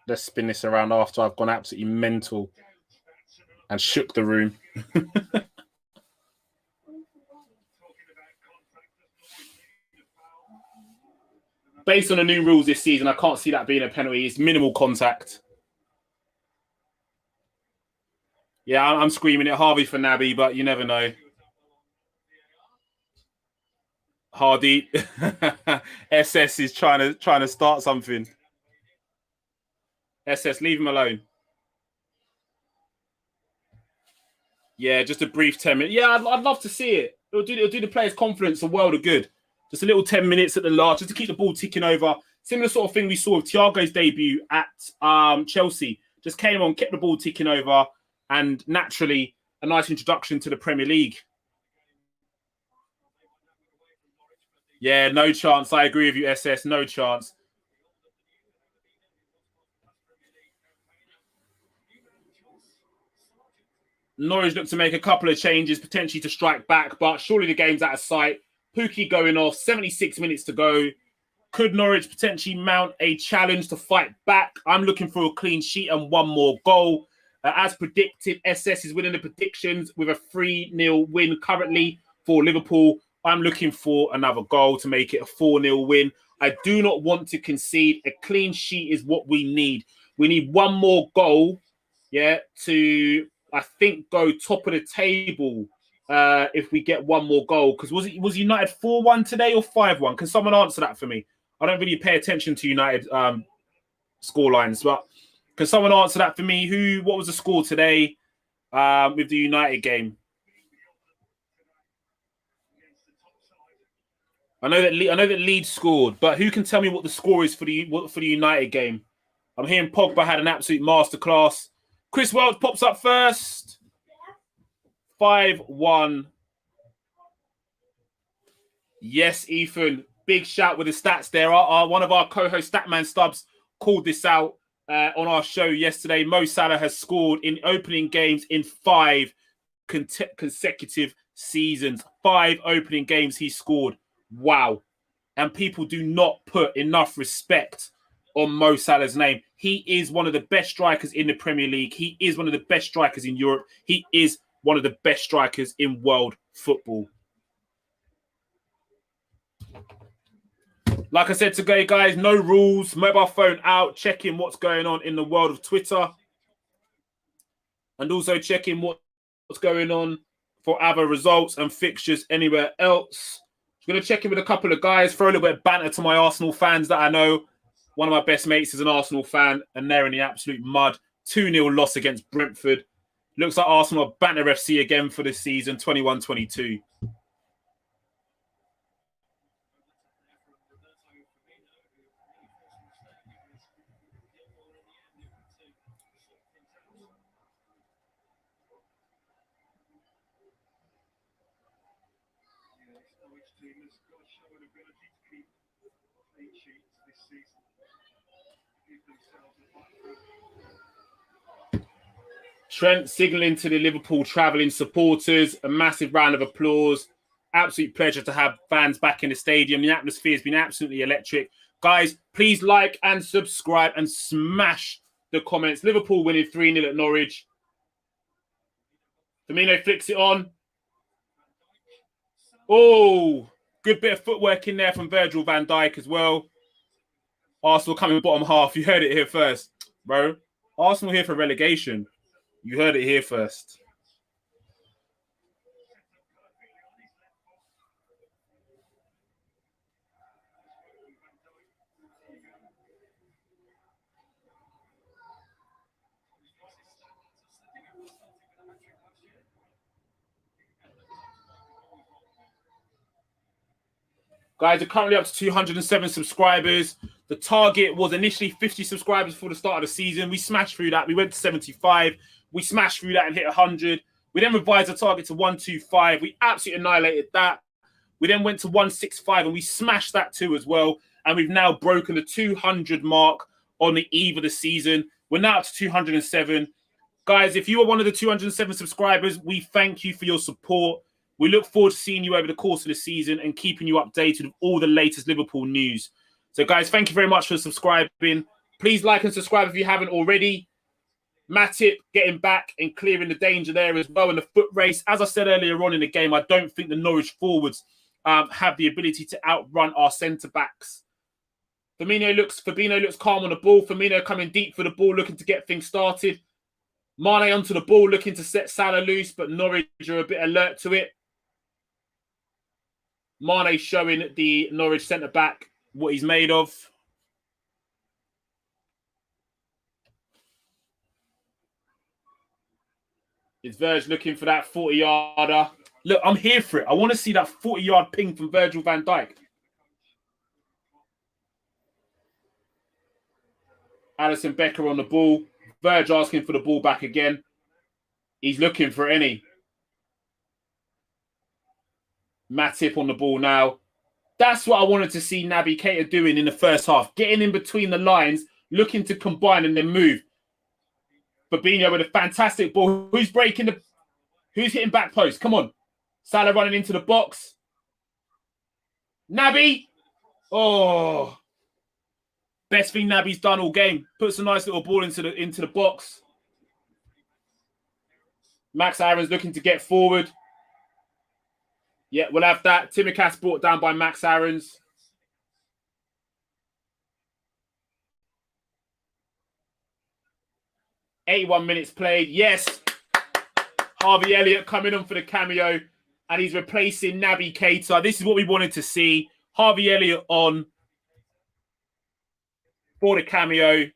Let's spin this around after I've gone absolutely mental and shook the room. Based on the new rules this season, I can't see that being a penalty. It's minimal contact. Yeah, I'm screaming at Harvey for Naby, but you never know. Hardy. SS is trying to start something. SS, leave him alone. Yeah, just a brief 10 minutes. Yeah, I'd love to see it. It'll do the players' confidence a world of good. Just a little 10 minutes at the last, just to keep the ball ticking over. Similar sort of thing we saw with Thiago's debut at Chelsea. Just came on, kept the ball ticking over, and naturally, a nice introduction to the Premier League. Yeah, no chance. I agree with you, SS. No chance. Norwich look to make a couple of changes, potentially to strike back, but surely the game's out of sight. Pookie going off, 76 minutes to go. Could Norwich potentially mount a challenge to fight back? I'm looking for a clean sheet and one more goal. As predicted, SS is winning the predictions with a 3-0 win currently for Liverpool. I'm looking for another goal to make it a 4-0 win. I do not want to concede. A clean sheet is what we need. We need one more goal, yeah, to, I think, go top of the table if we get one more goal. Because was United 4-1 today or 5-1? Can someone answer that for me? I don't really pay attention to United scorelines, but can someone answer that for me? What was the score today with the United game? I know that Leeds scored, but who can tell me what the score is for the United game? I'm hearing Pogba had an absolute masterclass. Chris Welch pops up first. 5-1. Yes, Ethan. Big shout with the stats there. One of our co-host Statman Stubbs called this out on our show yesterday. Mo Salah has scored in opening games in 5 consecutive seasons. 5 opening games he scored. Wow. And people do not put enough respect on Mo Salah's name. He is one of the best strikers in the Premier League. He is one of the best strikers in Europe. He is one of the best strikers in world football. Like I said today, guys, no rules. Mobile phone out. Checking what's going on in the world of Twitter. And also checking what's going on for other results and fixtures anywhere else. I'm going to check in with a couple of guys, throw a little bit of banter to my Arsenal fans that I know. One of my best mates is an Arsenal fan, and they're in the absolute mud. 2-0 loss against Brentford. Looks like Arsenal are banter FC again for this season, 21-22. Trent signalling to the Liverpool travelling supporters. A massive round of applause. Absolute pleasure to have fans back in the stadium. The atmosphere has been absolutely electric. Guys, please like and subscribe and smash the comments. Liverpool winning 3-0 at Norwich. Firmino flicks it on. Oh, good bit of footwork in there from Virgil van Dijk as well. Arsenal coming bottom half. You heard it here first, bro. Arsenal here for relegation. You heard it here first. Guys, are currently up to 207 subscribers. The target was initially 50 subscribers before the start of the season. We smashed through that. We went to 75. We smashed through that and hit 100. We then revised the target to 125. We absolutely annihilated that. We then went to 165 and we smashed that too as well. And we've now broken the 200 mark on the eve of the season. We're now up to 207. Guys, if you are one of the 207 subscribers, we thank you for your support. We look forward to seeing you over the course of the season and keeping you updated with all the latest Liverpool news. So, guys, thank you very much for subscribing. Please like and subscribe if you haven't already. Matip getting back and clearing the danger there as well in the foot race. As I said earlier on in the game, I don't think the Norwich forwards have the ability to outrun our centre-backs. Fabinho looks calm on the ball. Firmino coming deep for the ball, looking to get things started. Mane onto the ball, looking to set Salah loose, but Norwich are a bit alert to it. Mane showing the Norwich centre-back what he's made of. It's Verge looking for that 40-yarder. Look, I'm here for it. I want to see that 40-yard ping from Virgil van Dijk. Alisson Becker on the ball. Verge asking for the ball back again. He's looking for any. Matip on the ball now. That's what I wanted to see Naby Keita doing in the first half. Getting in between the lines, looking to combine and then move. Fabinho with a fantastic ball. Who's hitting back post? Come on. Salah running into the box. Naby. Oh. Best thing Naby's done all game. Puts a nice little ball into the box. Max Aarons looking to get forward. Yeah, we'll have that. Tsimikas brought down by Max Aarons. "81 minutes played." Yes. Harvey Elliott coming on for the cameo. And he's replacing Naby Keita. This is what we wanted to see. Harvey Elliott on for the cameo.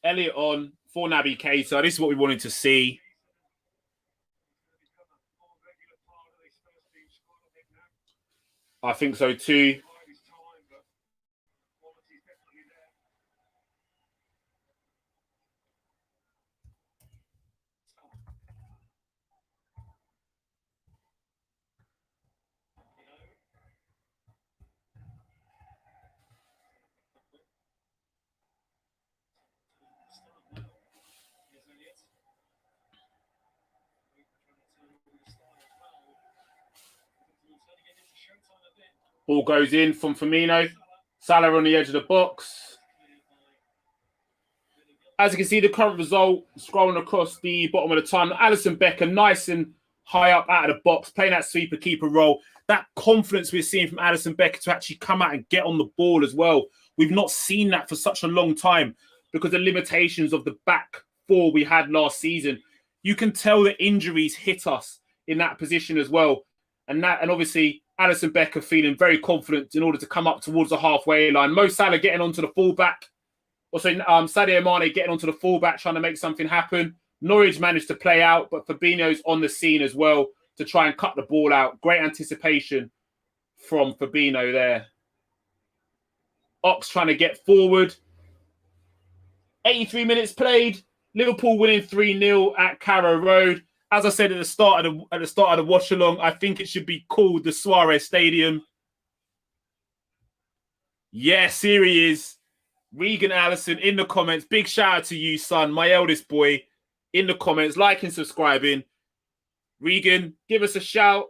Elliot on for Naby Keita. This is what we wanted to see. I think so too. Ball goes in from Firmino. Salah on the edge of the box. As you can see, the current result, scrolling across the bottom of the tunnel, Alisson Becker nice and high up out of the box, playing that sweeper keeper role. That confidence we're seeing from Alisson Becker to actually come out and get on the ball as well. We've not seen that for such a long time because of the limitations of the back four we had last season. You can tell the injuries hit us in that position as well. And obviously, Alisson Becker feeling very confident in order to come up towards the halfway line. Mo Salah getting onto the fullback. Also, Sadio Mane getting onto the fullback, trying to make something happen. Norwich managed to play out, but Fabinho's on the scene as well to try and cut the ball out. Great anticipation from Fabinho there. Ox trying to get forward. 83 minutes played. Liverpool winning 3-0 at Carrow Road. As I said at the start of the watch along, I think it should be called the Suarez Stadium. Yes, here he is. Regan Allison in the comments. Big shout out to you, son, my eldest boy, in the comments, liking, subscribing. Regan, give us a shout.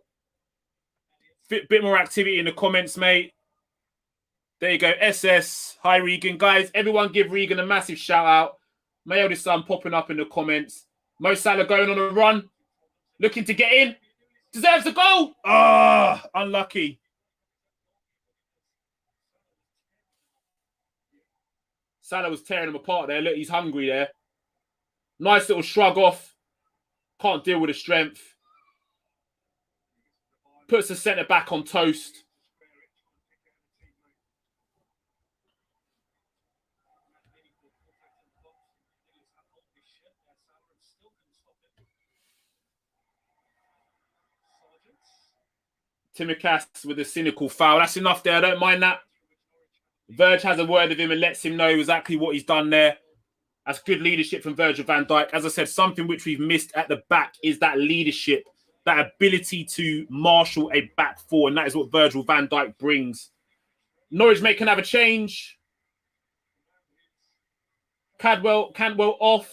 Bit more activity in the comments, mate. There you go. SS. Hi, Regan. Guys, everyone give Regan a massive shout out. My eldest son popping up in the comments. Mo Salah going on a run. Looking to get in. Deserves a goal. Ah, unlucky. Salah was tearing him apart there. Look, he's hungry there. Nice little shrug off. Can't deal with the strength. Puts the centre back on toast. Timikas with a cynical foul. That's enough there. I don't mind that. Verge has a word with him and lets him know exactly what he's done there. That's good leadership from Virgil van Dijk. As I said, something which we've missed at the back is that leadership, that ability to marshal a back four, and that is what Virgil van Dijk brings. Norwich can have a change. Cantwell off.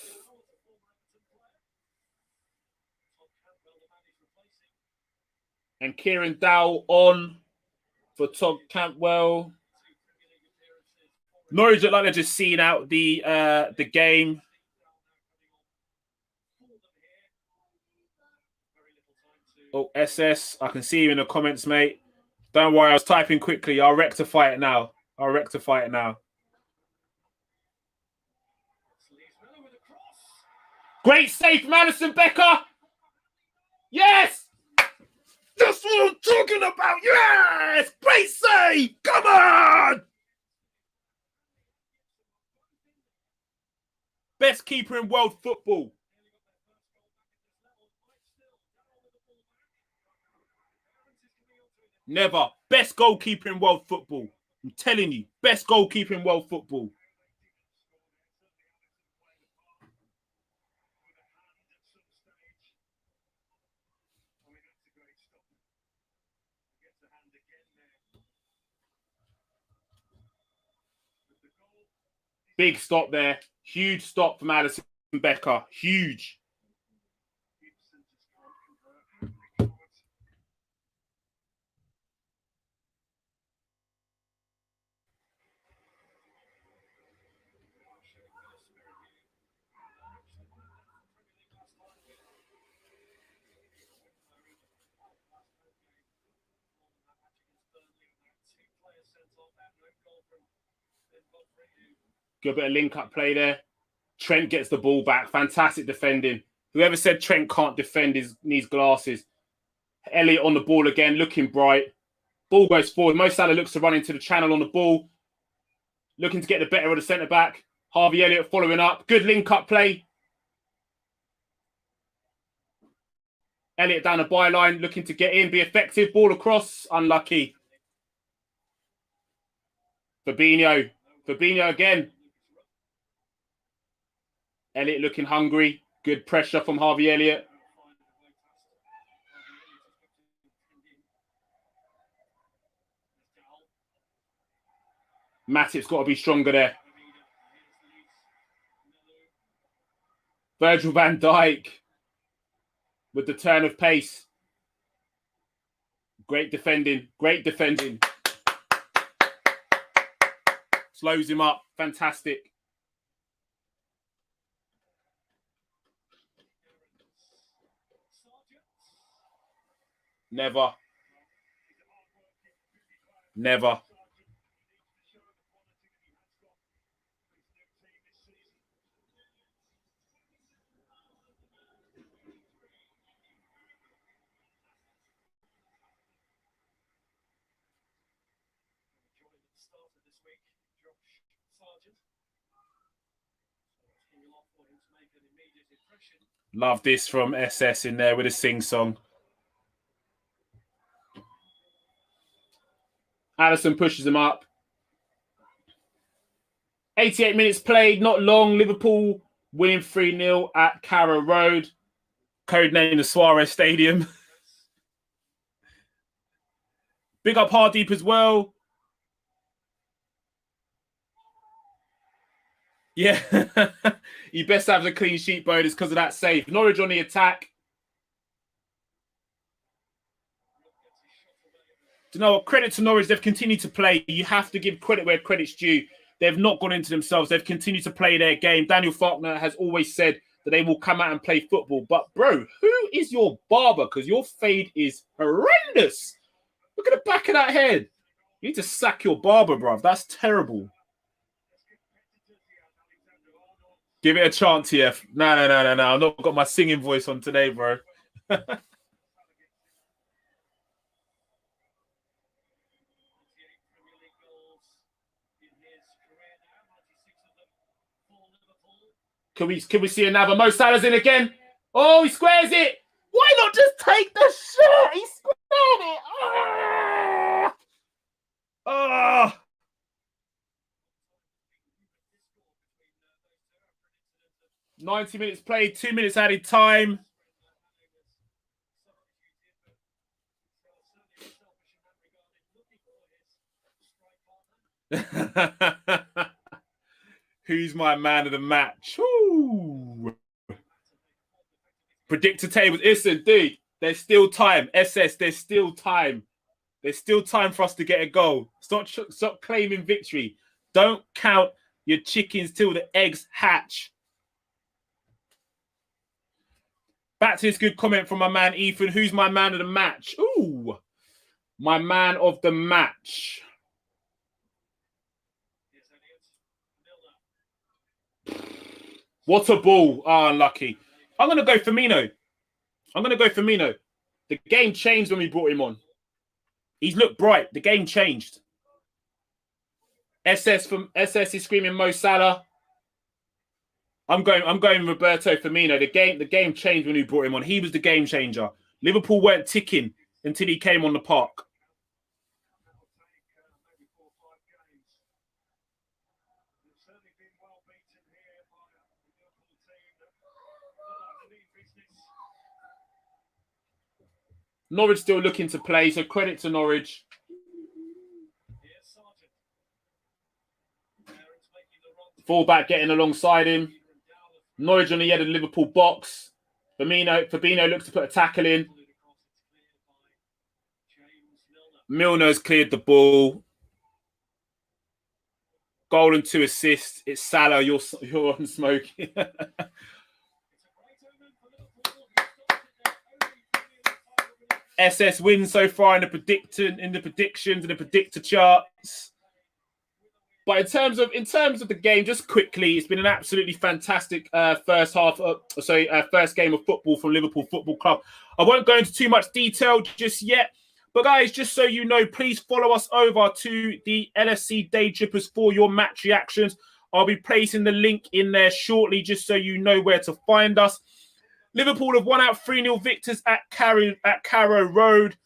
And Kieran Dowell on for Todd Cantwell. Norwich look like they're just seeing out the game. Oh, SS, I can see you in the comments, mate. Don't worry, I was typing quickly. I'll rectify it now. Great save from Alisson Becker. Yes! That's what I'm talking about. Yes! Great save! Come on! Best keeper in world football. Never. Best goalkeeper in world football. I'm telling you. Best goalkeeper in world football. Big stop there. Huge stop from Alisson Becker. Huge. Good bit of link-up play there. Trent gets the ball back. Fantastic defending. Whoever said Trent can't defend needs glasses. Elliot on the ball again, looking bright. Ball goes forward. Mo Salah looks to run into the channel on the ball. Looking to get the better of the centre-back. Harvey Elliott following up. Good link-up play. Elliott down the byline, looking to get in, be effective. Ball across. Unlucky. Fabinho. Fabinho again. Elliott looking hungry. Good pressure from Harvey Elliott. Matip's got to be stronger there. Virgil van Dijk with the turn of pace. Great defending. Great defending. Slows him up. Fantastic. Never. Never. Love this from SS in there with a sing-song. Allison pushes him up. 88 minutes played, not long. Liverpool winning 3-0 at Carrow Road. Codename the Suarez Stadium. Big up Hardeep as well. Yeah. You best have the clean sheet bonus because of that save. Norwich on the attack. Do you know what? Credit to Norwich. They've continued to play. You have to give credit where credit's due. They've not gone into themselves. They've continued to play their game. Daniel Faulkner has always said that they will come out and play football. But, bro, who is your barber? Because your fade is horrendous. Look at the back of that head. You need to sack your barber, bruv. That's terrible. Give it a chance here. No. I've not got my singing voice on today, bro. Can we see another? Mo Salah's in again. Oh, he squares it. Why not just take the shot? He squared it. Ah! Ah! 90 minutes played, 2 minutes added time. Who's my man of the match? Ooh. Predictor tables. Listen, dude, there's still time. SS, there's still time. There's still time for us to get a goal. Stop claiming victory. Don't count your chickens till the eggs hatch. Back to this good comment from my man Ethan. Who's my man of the match? Ooh, my man of the match. What a ball. Ah, unlucky. I'm going to go Firmino. The game changed when we brought him on. He's looked bright. The game changed. SS is screaming Mo Salah. I'm going Roberto Firmino. The game changed when we brought him on. He was the game changer. Liverpool weren't ticking until he came on the park. Norwich still looking to play, so credit to Norwich. Fullback getting alongside him. Norwich on the head of the Liverpool box. Fabinho looks to put a tackle in. Milner's cleared the ball. Goal and 2 assists. It's Salah. You're on smoke. SS wins so far in the predictions and the predictor charts. But in terms of the game, just quickly, it's been an absolutely fantastic first game of football from Liverpool Football Club. I won't go into too much detail just yet, But guys, just so you know, please follow us over to the LFC Day Trippers for your match reactions. I'll be placing the link in there shortly, just so you know where to find us. Liverpool have won out 3-0 victors at Carrow Road.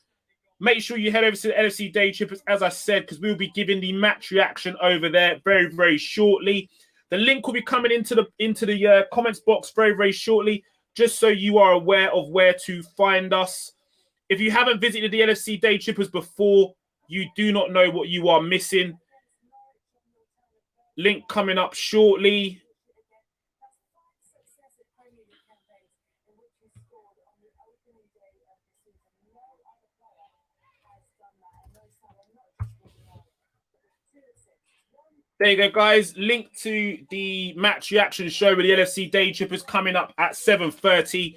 Make sure you head over to the LFC Day Trippers, as I said, because we'll be giving the match reaction over there very, very shortly. The link will be coming into the comments box very, very shortly, just so you are aware of where to find us. If you haven't visited the LFC Day Trippers before, you do not know what you are missing. Link coming up shortly. There you go, guys. Link to the match reaction show with the LFC Day Trippers coming up at 7:30.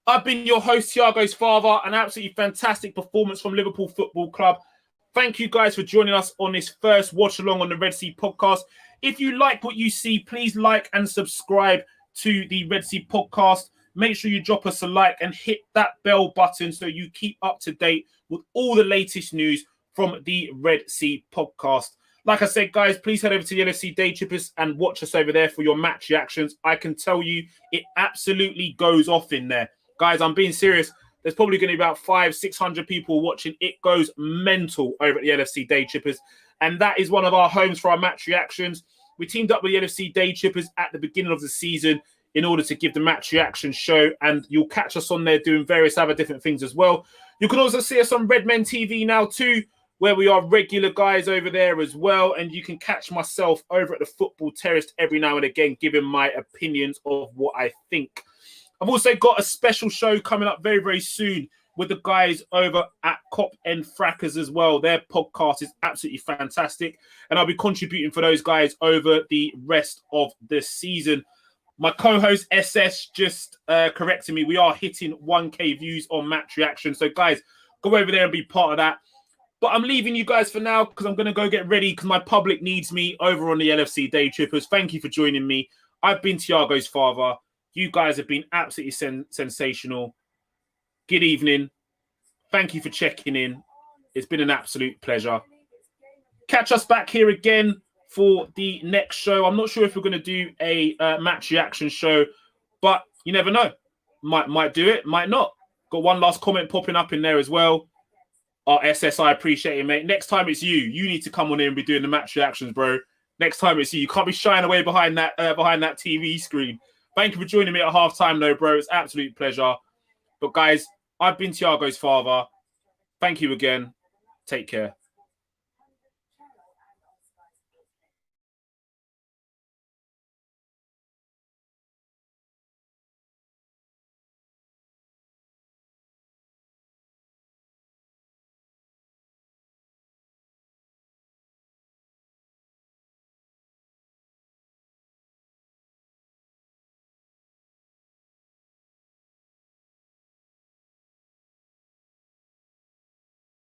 I've been your host, Thiago's father. An absolutely fantastic performance from Liverpool Football Club. Thank you guys for joining us on this first watch along on the Red Sea podcast. If you like what you see, please like and subscribe to the Red Sea podcast. Make sure you drop us a like and hit that bell button so you keep up to date with all the latest news from the Red Sea podcast. Like I said, guys, please head over to the LFC Day Trippers and watch us over there for your match reactions. I can tell you it absolutely goes off in there. Guys, I'm being serious. There's probably going to be about 500-600 people watching. It goes mental over at the LFC Day Trippers. And that is one of our homes for our match reactions. We teamed up with the LFC Day Trippers at the beginning of the season in order to give the match reaction show. And you'll catch us on there doing various other different things as well. You can also see us on Redmen TV now too, where we are regular guys over there as well. And you can catch myself over at the Football Terrace every now and again, giving my opinions of what I think. I've also got a special show coming up very, very soon with the guys over at Cop and Frackers as well. Their podcast is absolutely fantastic. And I'll be contributing for those guys over the rest of the season. My co-host SS just corrected me. We are hitting 1K views on match reaction. So guys, go over there and be part of that. But I'm leaving you guys for now because I'm going to go get ready because my public needs me over on the LFC Day Trippers. Thank you for joining me. I've been Thiago's father. You guys have been absolutely sensational. Good evening. Thank you for checking in. It's been an absolute pleasure. Catch us back here again for the next show. I'm not sure if we're going to do a match reaction show, but you never know. Might do it, might not. Got one last comment popping up in there as well. SS, I appreciate it, mate. Next time it's you. You need to come on in and be doing the match reactions, bro. Next time it's you. You can't be shying away behind that TV screen. Thank you for joining me at halftime, though, bro. It's an absolute pleasure. But guys, I've been Thiago's father. Thank you again. Take care.